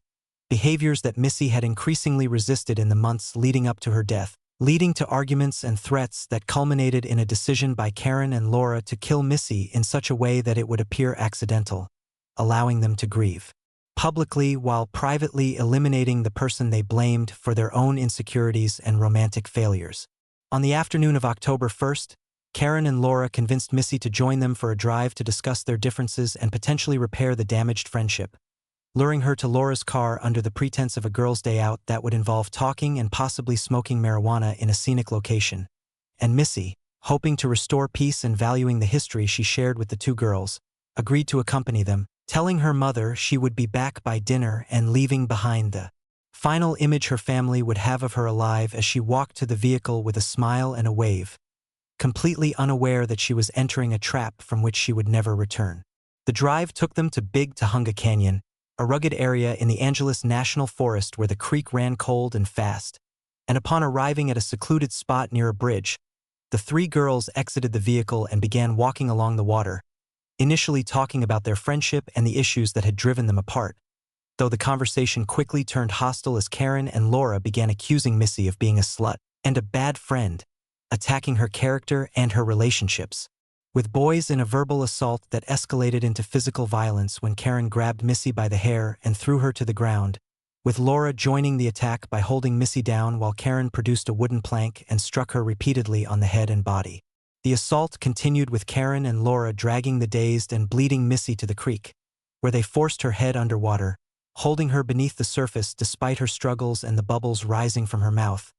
behaviors that Missy had increasingly resisted in the months leading up to her death, leading to arguments and threats that culminated in a decision by Karen and Laura to kill Missy in such a way that it would appear accidental, allowing them to grieve publicly while privately eliminating the person they blamed for their own insecurities and romantic failures. On the afternoon of October 1st, Karen and Laura convinced Missy to join them for a drive to discuss their differences and potentially repair the damaged friendship, luring her to Laura's car under the pretense of a girls' day out that would involve talking and possibly smoking marijuana in a scenic location. And Missy, hoping to restore peace and valuing the history she shared with the two girls, agreed to accompany them, telling her mother she would be back by dinner and leaving behind the final image her family would have of her alive as she walked to the vehicle with a smile and a wave, completely unaware that she was entering a trap from which she would never return. The drive took them to Big Tahunga Canyon, a rugged area in the Angeles National Forest where the creek ran cold and fast, and upon arriving at a secluded spot near a bridge, the three girls exited the vehicle and began walking along the water, initially talking about their friendship and the issues that had driven them apart, though the conversation quickly turned hostile as Karen and Laura began accusing Missy of being a slut and a bad friend, attacking her character and her relationships, with boys in a verbal assault that escalated into physical violence when Karen grabbed Missy by the hair and threw her to the ground, with Laura joining the attack by holding Missy down while Karen produced a wooden plank and struck her repeatedly on the head and body. The assault continued with Karen and Laura dragging the dazed and bleeding Missy to the creek, where they forced her head underwater, holding her beneath the surface despite her struggles and the bubbles rising from her mouth,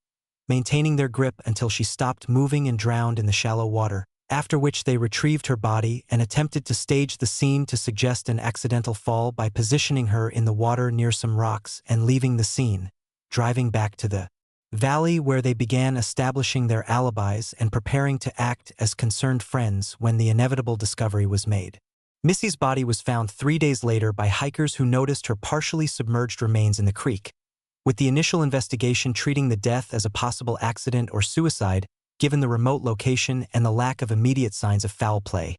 maintaining their grip until she stopped moving and drowned in the shallow water, after which they retrieved her body and attempted to stage the scene to suggest an accidental fall by positioning her in the water near some rocks and leaving the scene, driving back to the valley where they began establishing their alibis and preparing to act as concerned friends when the inevitable discovery was made. Missy's body was found 3 days later by hikers who noticed her partially submerged remains in the creek, with the initial investigation treating the death as a possible accident or suicide given the remote location and the lack of immediate signs of foul play,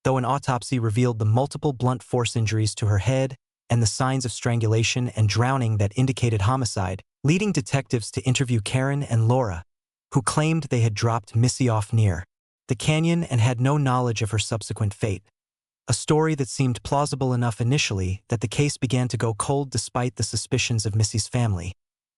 though an autopsy revealed the multiple blunt force injuries to her head and the signs of strangulation and drowning that indicated homicide, leading detectives to interview Karen and Laura, who claimed they had dropped Missy off near the canyon and had no knowledge of her subsequent fate, a story that seemed plausible enough initially that the case began to go cold despite the suspicions of Missy's family,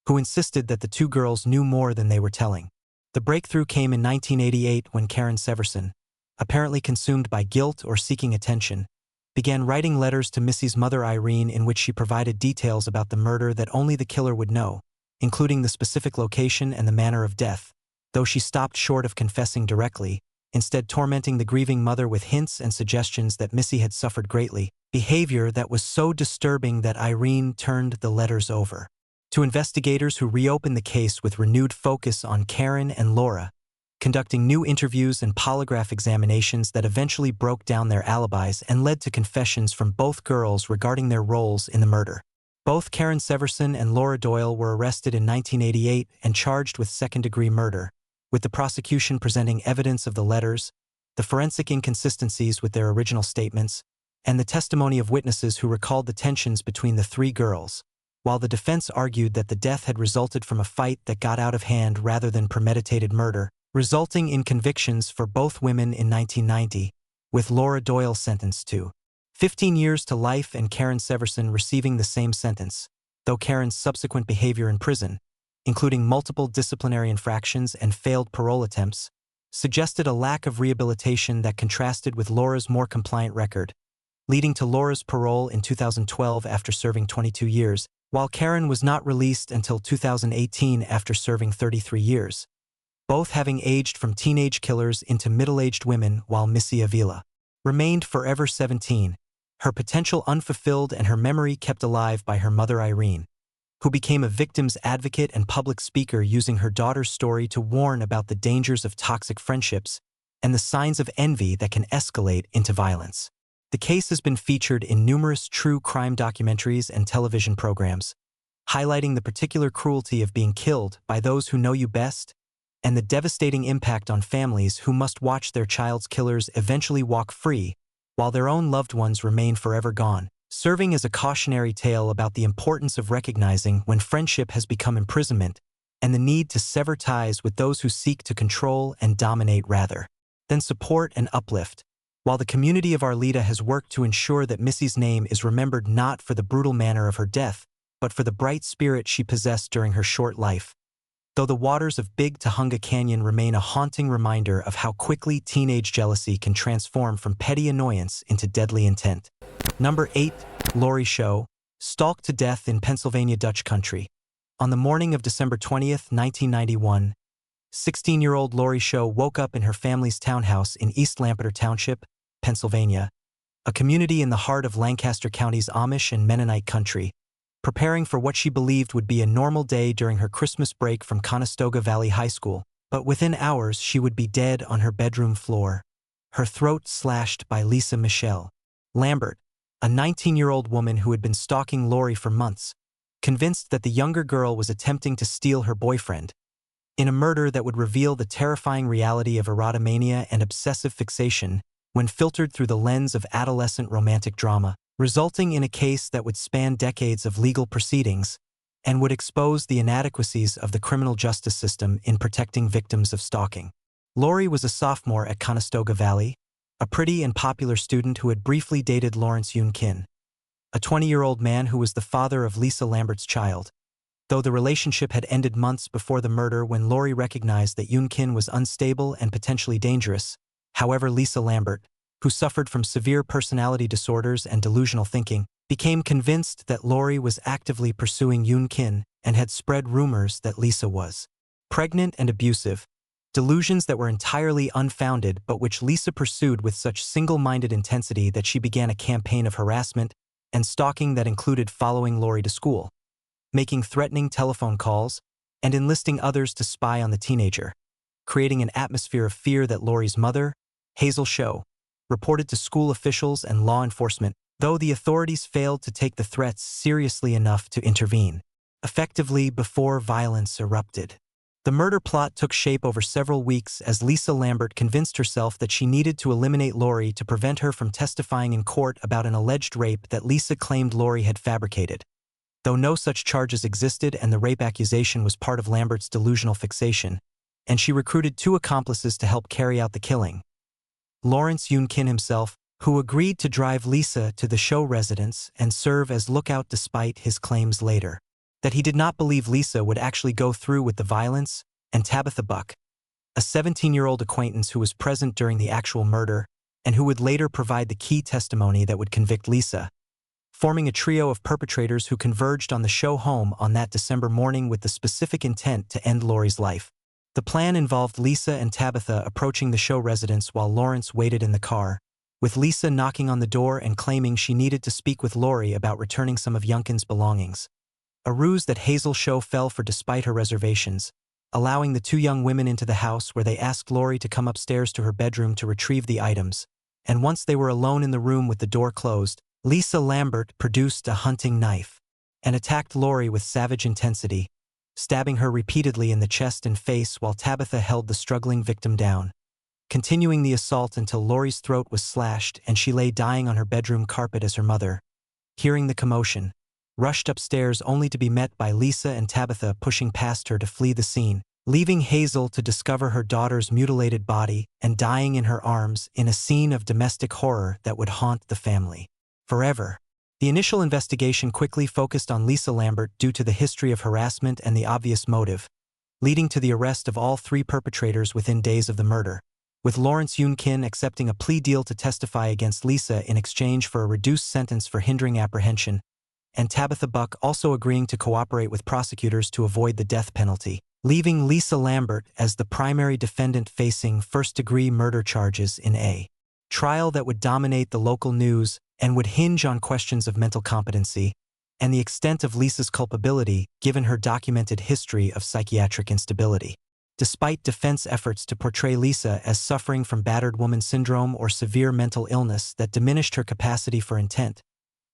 who insisted that the two girls knew more than they were telling. The breakthrough came in 1988 when Karen Severson, apparently consumed by guilt or seeking attention, began writing letters to Missy's mother Irene in which she provided details about the murder that only the killer would know, including the specific location and the manner of death, though she stopped short of confessing directly, instead tormenting the grieving mother with hints and suggestions that Missy had suffered greatly, behavior that was so disturbing that Irene turned the letters over to investigators who reopened the case with renewed focus on Karen and Laura, conducting new interviews and polygraph examinations that eventually broke down their alibis and led to confessions from both girls regarding their roles in the murder. Both Karen Severson and Laura Doyle were arrested in 1988 and charged with second-degree murder, with the prosecution presenting evidence of the letters, the forensic inconsistencies with their original statements, and the testimony of witnesses who recalled the tensions between the three girls, while the defense argued that the death had resulted from a fight that got out of hand rather than premeditated murder, resulting in convictions for both women in 1990, with Laura Doyle sentenced to 15 years to life and Karen Severson receiving the same sentence, though Karen's subsequent behavior in prison, including multiple disciplinary infractions and failed parole attempts, suggested a lack of rehabilitation that contrasted with Laura's more compliant record, leading to Laura's parole in 2012 after serving 22 years, while Karen was not released until 2018 after serving 33 years, both having aged from teenage killers into middle-aged women, while Missy Avila remained forever 17, her potential unfulfilled and her memory kept alive by her mother Irene, who became a victim's advocate and public speaker using her daughter's story to warn about the dangers of toxic friendships and the signs of envy that can escalate into violence. The case has been featured in numerous true crime documentaries and television programs, highlighting the particular cruelty of being killed by those who know you best and the devastating impact on families who must watch their child's killers eventually walk free while their own loved ones remain forever gone, serving as a cautionary tale about the importance of recognizing when friendship has become imprisonment and the need to sever ties with those who seek to control and dominate rather than support and uplift. While the community of Arleta has worked to ensure that Missy's name is remembered not for the brutal manner of her death, but for the bright spirit she possessed during her short life. Though the waters of Big Tujunga Canyon remain a haunting reminder of how quickly teenage jealousy can transform from petty annoyance into deadly intent. Number 8. Lorie Show, stalked to death in Pennsylvania Dutch country. On the morning of December 20th, 1991, 16-year-old Lorie Show woke up in her family's townhouse in East Lampeter Township, Pennsylvania, a community in the heart of Lancaster County's Amish and Mennonite country, preparing for what she believed would be a normal day during her Christmas break from Conestoga Valley High School. But within hours, she would be dead on her bedroom floor, her throat slashed by Lisa Michelle Lambert, a 19-year-old woman who had been stalking Lorie for months, convinced that the younger girl was attempting to steal her boyfriend, in a murder that would reveal the terrifying reality of erotomania and obsessive fixation when filtered through the lens of adolescent romantic drama, resulting in a case that would span decades of legal proceedings and would expose the inadequacies of the criminal justice system in protecting victims of stalking. Lorie was a sophomore at Conestoga Valley, a pretty and popular student who had briefly dated Lawrence Yoon Kin, a 20-year-old man who was the father of Lisa Lambert's child, though the relationship had ended months before the murder when Lorie recognized that Yoon Kin was unstable and potentially dangerous. However, Lisa Lambert, who suffered from severe personality disorders and delusional thinking, became convinced that Lorie was actively pursuing Yoon Kin and had spread rumors that Lisa was pregnant and abusive, delusions that were entirely unfounded but which Lisa pursued with such single-minded intensity that she began a campaign of harassment and stalking that included following Lorie to school, making threatening telephone calls, and enlisting others to spy on the teenager, creating an atmosphere of fear that Lorie's mother, Hazel Show, reported to school officials and law enforcement, though the authorities failed to take the threats seriously enough to intervene effectively before violence erupted. The murder plot took shape over several weeks as Lisa Lambert convinced herself that she needed to eliminate Lorie to prevent her from testifying in court about an alleged rape that Lisa claimed Lorie had fabricated. Though no such charges existed and the rape accusation was part of Lambert's delusional fixation, and she recruited 2 accomplices to help carry out the killing. Lawrence Yoon Kin himself, who agreed to drive Lisa to the Show residence and serve as lookout despite his claims later that he did not believe Lisa would actually go through with the violence, and Tabitha Buck, a 17-year-old acquaintance who was present during the actual murder and who would later provide the key testimony that would convict Lisa, forming a trio of perpetrators who converged on the Show home on that December morning with the specific intent to end Lorie's life. The plan involved Lisa and Tabitha approaching the Show residence while Lawrence waited in the car, with Lisa knocking on the door and claiming she needed to speak with Lorie about returning some of Yoonkin's belongings. A ruse that Hazel Show fell for despite her reservations, allowing the 2 young women into the house where they asked Lorie to come upstairs to her bedroom to retrieve the items, and once they were alone in the room with the door closed, Lisa Lambert produced a hunting knife and attacked Lorie with savage intensity, stabbing her repeatedly in the chest and face while Tabitha held the struggling victim down, continuing the assault until Lorie's throat was slashed and she lay dying on her bedroom carpet as her mother, hearing the commotion, rushed upstairs only to be met by Lisa and Tabitha pushing past her to flee the scene, leaving Hazel to discover her daughter's mutilated body and dying in her arms in a scene of domestic horror that would haunt the family forever. The initial investigation quickly focused on Lisa Lambert due to the history of harassment and the obvious motive, leading to the arrest of all 3 perpetrators within days of the murder, with Lawrence Yoon Kin accepting a plea deal to testify against Lisa in exchange for a reduced sentence for hindering apprehension, and Tabitha Buck also agreeing to cooperate with prosecutors to avoid the death penalty, leaving Lisa Lambert as the primary defendant facing first-degree murder charges in a trial that would dominate the local news and would hinge on questions of mental competency and the extent of Lisa's culpability given her documented history of psychiatric instability. Despite defense efforts to portray Lisa as suffering from battered woman syndrome or severe mental illness that diminished her capacity for intent,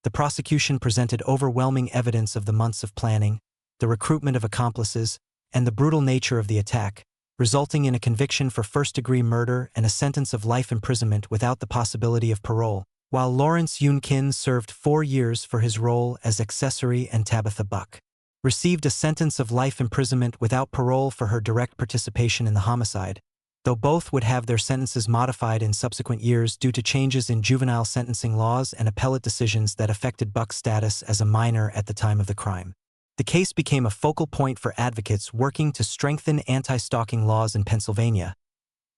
the prosecution presented overwhelming evidence of the months of planning, the recruitment of accomplices, and the brutal nature of the attack, resulting in a conviction for first-degree murder and a sentence of life imprisonment without the possibility of parole, while Lawrence Yun Kin served 4 years for his role as accessory, and Tabitha Buck received a sentence of life imprisonment without parole for her direct participation in the homicide, though both would have their sentences modified in subsequent years due to changes in juvenile sentencing laws and appellate decisions that affected Buck's status as a minor at the time of the crime. The case became a focal point for advocates working to strengthen anti-stalking laws in Pennsylvania,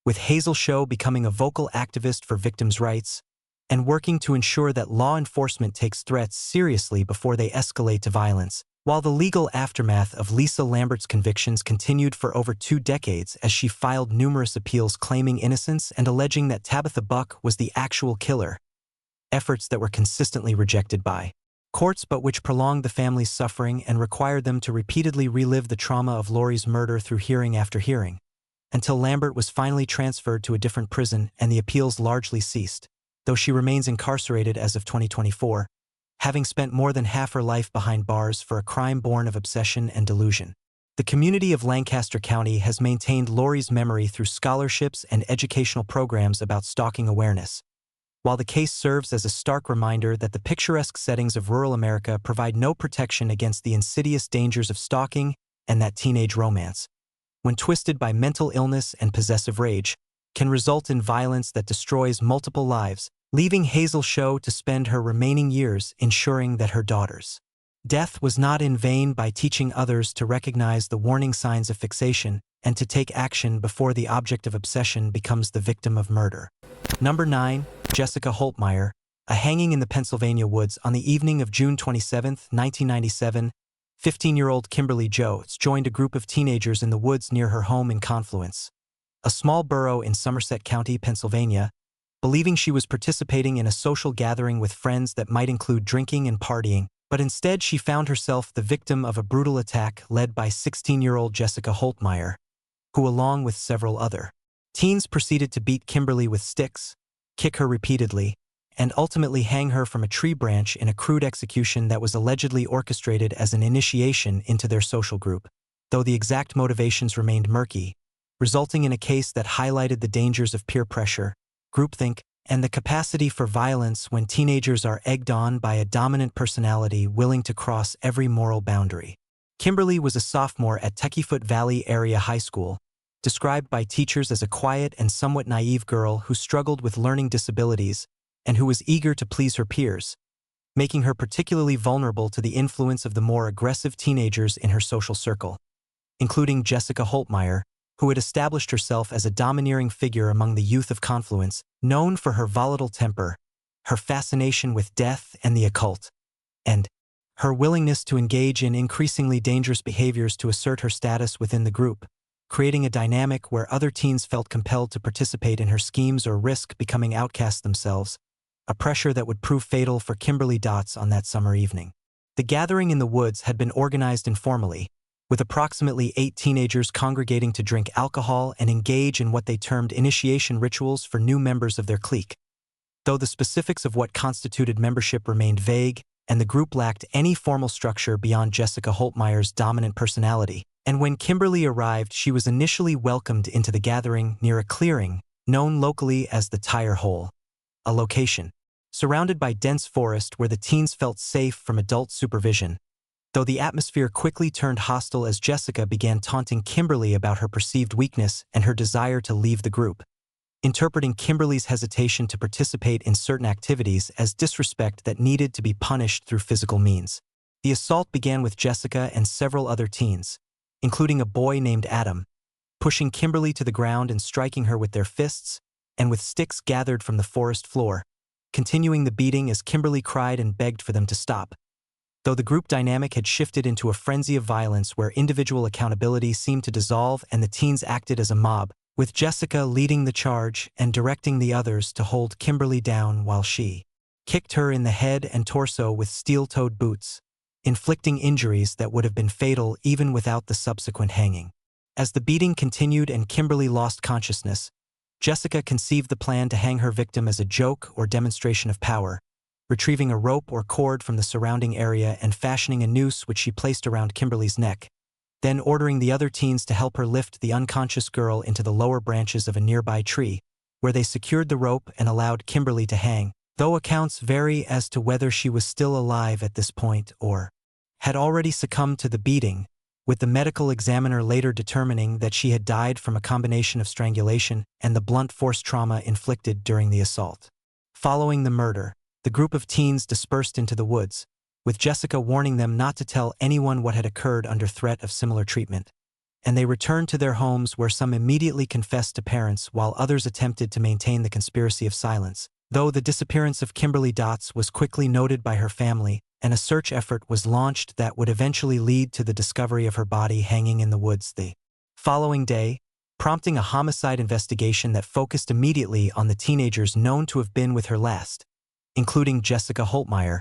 with Hazel Show becoming a vocal activist for victims' rights and working to ensure that law enforcement takes threats seriously before they escalate to violence, while the legal aftermath of Lisa Lambert's convictions continued for over 2 decades as she filed numerous appeals claiming innocence and alleging that Tabitha Buck was the actual killer, efforts that were consistently rejected by courts but which prolonged the family's suffering and required them to repeatedly relive the trauma of Lorie's murder through hearing after hearing, until Lambert was finally transferred to a different prison and the appeals largely ceased, though she remains incarcerated as of 2024, having spent more than half her life behind bars for a crime born of obsession and delusion. The community of Lancaster County has maintained Lorie's memory through scholarships and educational programs about stalking awareness, while the case serves as a stark reminder that the picturesque settings of rural America provide no protection against the insidious dangers of stalking and that teenage romance, when twisted by mental illness and possessive rage, can result in violence that destroys multiple lives, leaving Hazel Show to spend her remaining years ensuring that her daughter's death was not in vain by teaching others to recognize the warning signs of fixation and to take action before the object of obsession becomes the victim of murder. Number 9. Jessica Holtmeyer. A hanging in the Pennsylvania woods on the evening of June 27, 1997, 15-year-old Kimberly Dots joined a group of teenagers in the woods near her home in Confluence, a small borough in Somerset County, Pennsylvania, believing she was participating in a social gathering with friends that might include drinking and partying, but instead she found herself the victim of a brutal attack led by 16-year-old Jessica Holtmeyer, who, along with several other teens, proceeded to beat Kimberly with sticks, kick her repeatedly, and ultimately hang her from a tree branch in a crude execution that was allegedly orchestrated as an initiation into their social group, though the exact motivations remained murky, resulting in a case that highlighted the dangers of peer pressure, groupthink, and the capacity for violence when teenagers are egged on by a dominant personality willing to cross every moral boundary. Kimberly was a sophomore at Tuckyfoot Valley Area High School, described by teachers as a quiet and somewhat naive girl who struggled with learning disabilities and who was eager to please her peers, making her particularly vulnerable to the influence of the more aggressive teenagers in her social circle, including Jessica Holtmeyer, who had established herself as a domineering figure among the youth of Confluence, known for her volatile temper, her fascination with death and the occult, and her willingness to engage in increasingly dangerous behaviors to assert her status within the group, creating a dynamic where other teens felt compelled to participate in her schemes or risk becoming outcasts themselves, a pressure that would prove fatal for Kimberly Dots on that summer evening. The gathering in the woods had been organized informally, with approximately 8 teenagers congregating to drink alcohol and engage in what they termed initiation rituals for new members of their clique, though the specifics of what constituted membership remained vague, and the group lacked any formal structure beyond Jessica Holtmeyer's dominant personality. And when Kimberly arrived, she was initially welcomed into the gathering near a clearing known locally as the Tire Hole, a location surrounded by dense forest where the teens felt safe from adult supervision, though the atmosphere quickly turned hostile as Jessica began taunting Kimberly about her perceived weakness and her desire to leave the group, interpreting Kimberly's hesitation to participate in certain activities as disrespect that needed to be punished through physical means. The assault began with Jessica and several other teens, including a boy named Adam, pushing Kimberly to the ground and striking her with their fists and with sticks gathered from the forest floor, continuing the beating as Kimberly cried and begged for them to stop. Though the group dynamic had shifted into a frenzy of violence where individual accountability seemed to dissolve and the teens acted as a mob, with Jessica leading the charge and directing the others to hold Kimberly down while she kicked her in the head and torso with steel-toed boots, inflicting injuries that would have been fatal even without the subsequent hanging. As the beating continued and Kimberly lost consciousness, Jessica conceived the plan to hang her victim as a joke or demonstration of power, retrieving a rope or cord from the surrounding area and fashioning a noose which she placed around Kimberly's neck, then ordering the other teens to help her lift the unconscious girl into the lower branches of a nearby tree, where they secured the rope and allowed Kimberly to hang, though accounts vary as to whether she was still alive at this point or had already succumbed to the beating, with the medical examiner later determining that she had died from a combination of strangulation and the blunt force trauma inflicted during the assault. Following the murder, the group of teens dispersed into the woods, with Jessica warning them not to tell anyone what had occurred under threat of similar treatment, and they returned to their homes where some immediately confessed to parents while others attempted to maintain the conspiracy of silence. Though the disappearance of Kimberly Dots was quickly noted by her family, and a search effort was launched that would eventually lead to the discovery of her body hanging in the woods the following day, prompting a homicide investigation that focused immediately on the teenagers known to have been with her last, including Jessica Holtmeyer,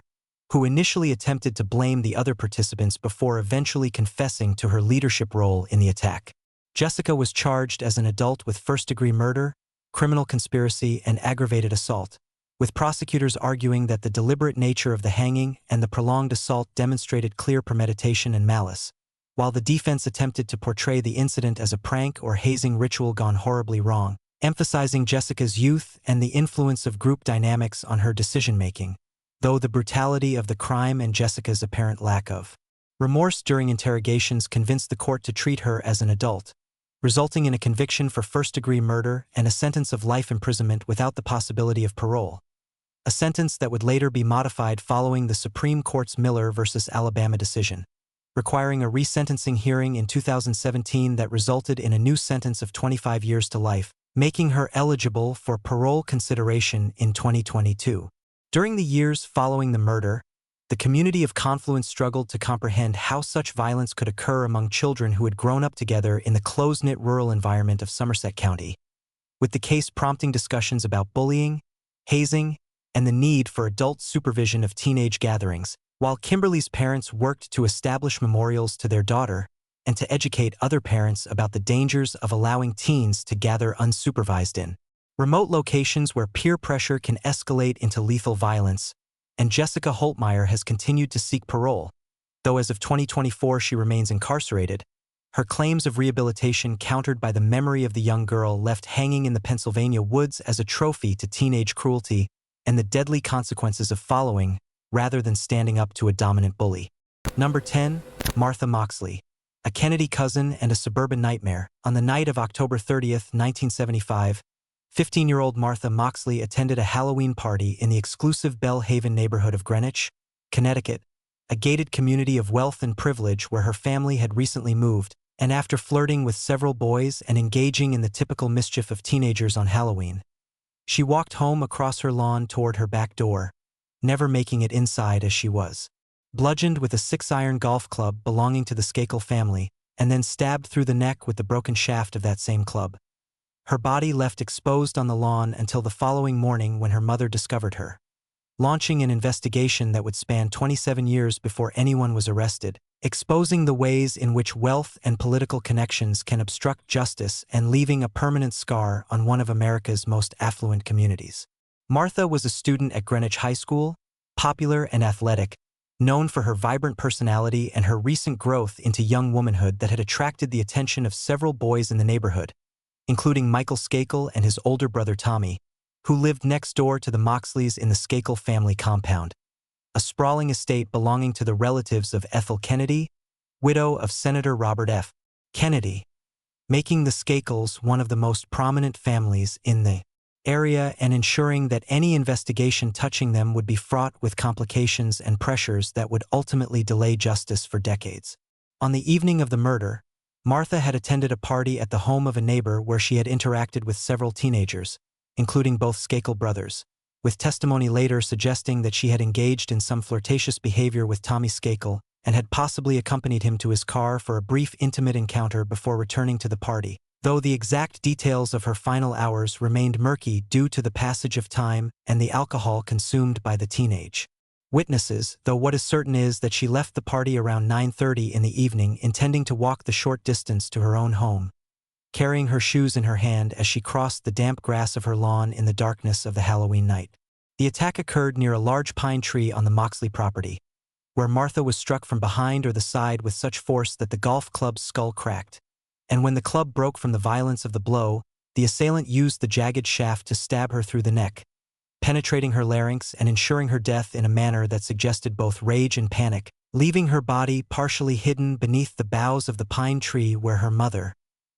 who initially attempted to blame the other participants before eventually confessing to her leadership role in the attack. Jessica was charged as an adult with first-degree murder, criminal conspiracy, and aggravated assault, with prosecutors arguing that the deliberate nature of the hanging and the prolonged assault demonstrated clear premeditation and malice, while the defense attempted to portray the incident as a prank or hazing ritual gone horribly wrong, emphasizing Jessica's youth and the influence of group dynamics on her decision-making, though the brutality of the crime and Jessica's apparent lack of remorse during interrogations convinced the court to treat her as an adult, resulting in a conviction for first-degree murder and a sentence of life imprisonment without the possibility of parole, a sentence that would later be modified following the Supreme Court's Miller v. Alabama decision, requiring a resentencing hearing in 2017 that resulted in a new sentence of 25 years to life, making her eligible for parole consideration in 2022. During the years following the murder, the community of Confluence struggled to comprehend how such violence could occur among children who had grown up together in the close-knit rural environment of Somerset County, with the case prompting discussions about bullying, hazing, and the need for adult supervision of teenage gatherings, while Kimberly's parents worked to establish memorials to their daughter and to educate other parents about the dangers of allowing teens to gather unsupervised in remote locations where peer pressure can escalate into lethal violence, and Jessica Holtmeyer has continued to seek parole, though as of 2024 she remains incarcerated, her claims of rehabilitation countered by the memory of the young girl left hanging in the Pennsylvania woods as a trophy to teenage cruelty and the deadly consequences of following, rather than standing up to a dominant bully. Number 10. Martha Moxley. A Kennedy cousin and a suburban nightmare. On the night of October 30, 1975, 15-year-old Martha Moxley attended a Halloween party in the exclusive Belle Haven neighborhood of Greenwich, Connecticut, a gated community of wealth and privilege where her family had recently moved, and after flirting with several boys and engaging in the typical mischief of teenagers on Halloween, she walked home across her lawn toward her back door, never making it inside as she was bludgeoned with a 6-iron golf club belonging to the Skakel family, and then stabbed through the neck with the broken shaft of that same club. Her body left exposed on the lawn until the following morning when her mother discovered her, launching an investigation that would span 27 years before anyone was arrested, exposing the ways in which wealth and political connections can obstruct justice and leaving a permanent scar on one of America's most affluent communities. Martha was a student at Greenwich High School, popular and athletic, known for her vibrant personality and her recent growth into young womanhood that had attracted the attention of several boys in the neighborhood, including Michael Skakel and his older brother Tommy, who lived next door to the Moxleys in the Skakel family compound, a sprawling estate belonging to the relatives of Ethel Kennedy, widow of Senator Robert F. Kennedy, making the Skakels one of the most prominent families in the area and ensuring that any investigation touching them would be fraught with complications and pressures that would ultimately delay justice for decades. On the evening of the murder, Martha had attended a party at the home of a neighbor where she had interacted with several teenagers, including both Skakel brothers, with testimony later suggesting that she had engaged in some flirtatious behavior with Tommy Skakel and had possibly accompanied him to his car for a brief intimate encounter before returning to the party, though the exact details of her final hours remained murky due to the passage of time and the alcohol consumed by the teenage witnesses, though what is certain is that she left the party around 9:30 in the evening, intending to walk the short distance to her own home, carrying her shoes in her hand as she crossed the damp grass of her lawn in the darkness of the Halloween night. The attack occurred near a large pine tree on the Moxley property, where Martha was struck from behind or the side with such force that the golf club's skull cracked. And when the club broke from the violence of the blow, the assailant used the jagged shaft to stab her through the neck, penetrating her larynx and ensuring her death in a manner that suggested both rage and panic, leaving her body partially hidden beneath the boughs of the pine tree where her mother,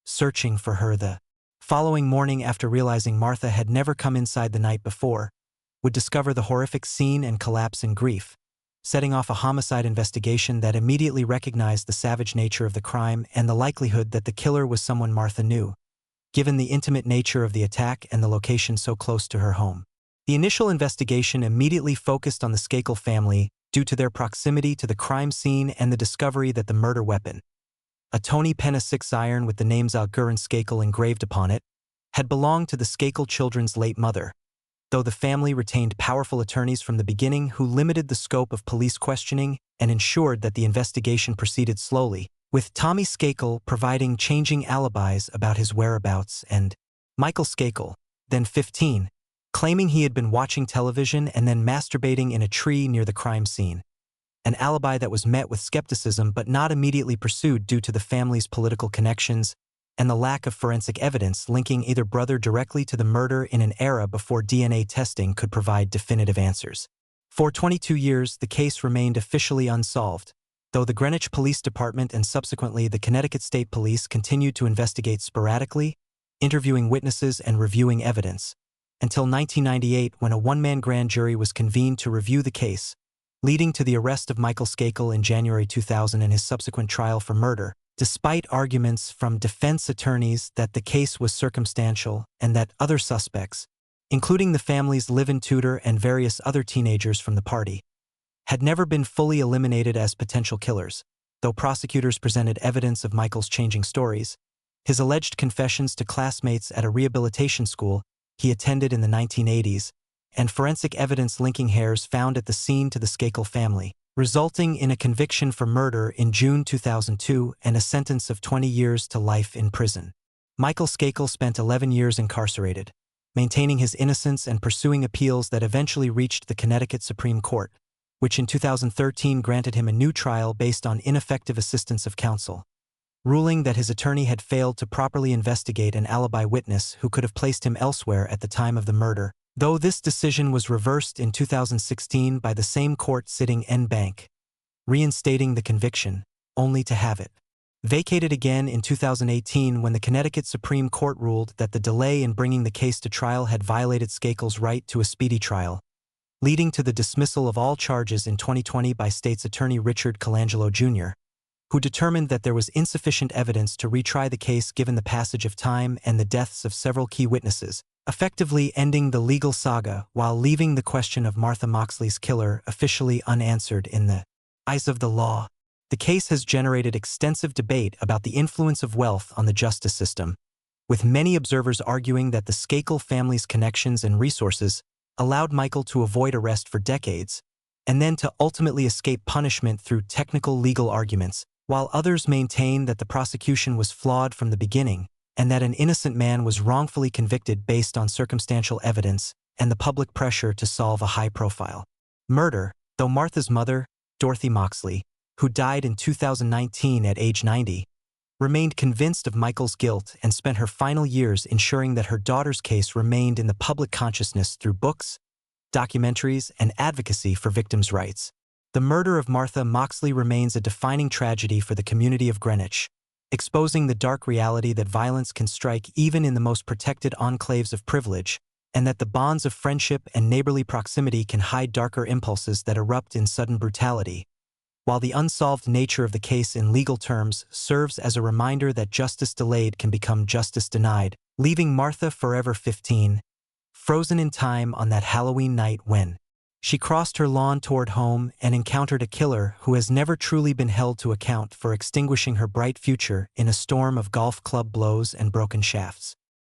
searching for her the following morning after realizing Martha had never come inside the night before, would discover the horrific scene and collapse in grief, setting off a homicide investigation that immediately recognized the savage nature of the crime and the likelihood that the killer was someone Martha knew, given the intimate nature of the attack and the location so close to her home. The initial investigation immediately focused on the Skakel family due to their proximity to the crime scene and the discovery that the murder weapon, a Tony Penna 6-iron with the names Algurin Skakel engraved upon it, had belonged to the Skakel children's late mother, though the family retained powerful attorneys from the beginning who limited the scope of police questioning and ensured that the investigation proceeded slowly, with Tommy Skakel providing changing alibis about his whereabouts and Michael Skakel, then 15, claiming he had been watching television and then masturbating in a tree near the crime scene, an alibi that was met with skepticism but not immediately pursued due to the family's political connections and the lack of forensic evidence linking either brother directly to the murder in an era before DNA testing could provide definitive answers. For 22 years, the case remained officially unsolved, though the Greenwich Police Department and subsequently the Connecticut State Police continued to investigate sporadically, interviewing witnesses and reviewing evidence, until 1998 when a one-man grand jury was convened to review the case, leading to the arrest of Michael Skakel in January 2000 and his subsequent trial for murder, despite arguments from defense attorneys that the case was circumstantial and that other suspects, including the family's live-in tutor and various other teenagers from the party, had never been fully eliminated as potential killers, though prosecutors presented evidence of Michael's changing stories, his alleged confessions to classmates at a rehabilitation school he attended in the 1980s, and forensic evidence linking hairs found at the scene to the Skakel family, resulting in a conviction for murder in June 2002 and a sentence of 20 years to life in prison. Michael Skakel spent 11 years incarcerated, maintaining his innocence and pursuing appeals that eventually reached the Connecticut Supreme Court, which in 2013 granted him a new trial based on ineffective assistance of counsel, ruling that his attorney had failed to properly investigate an alibi witness who could have placed him elsewhere at the time of the murder, though this decision was reversed in 2016 by the same court sitting en banc, reinstating the conviction, only to have it vacated again in 2018 when the Connecticut Supreme Court ruled that the delay in bringing the case to trial had violated Skakel's right to a speedy trial, leading to the dismissal of all charges in 2020 by state's attorney Richard Colangelo Jr., who determined that there was insufficient evidence to retry the case given the passage of time and the deaths of several key witnesses, effectively ending the legal saga while leaving the question of Martha Moxley's killer officially unanswered in the eyes of the law. The case has generated extensive debate about the influence of wealth on the justice system, with many observers arguing that the Skakel family's connections and resources allowed Michael to avoid arrest for decades, and then to ultimately escape punishment through technical legal arguments, while others maintain that the prosecution was flawed from the beginning, and that an innocent man was wrongfully convicted based on circumstantial evidence and the public pressure to solve a high-profile murder, though Martha's mother, Dorothy Moxley, who died in 2019 at age 90, remained convinced of Michael's guilt and spent her final years ensuring that her daughter's case remained in the public consciousness through books, documentaries, and advocacy for victims' rights. The murder of Martha Moxley remains a defining tragedy for the community of Greenwich, exposing the dark reality that violence can strike even in the most protected enclaves of privilege, and that the bonds of friendship and neighborly proximity can hide darker impulses that erupt in sudden brutality. While the unsolved nature of the case in legal terms serves as a reminder that justice delayed can become justice denied, leaving Martha forever 15, frozen in time on that Halloween night when she crossed her lawn toward home and encountered a killer who has never truly been held to account for extinguishing her bright future in a storm of golf club blows and broken shafts.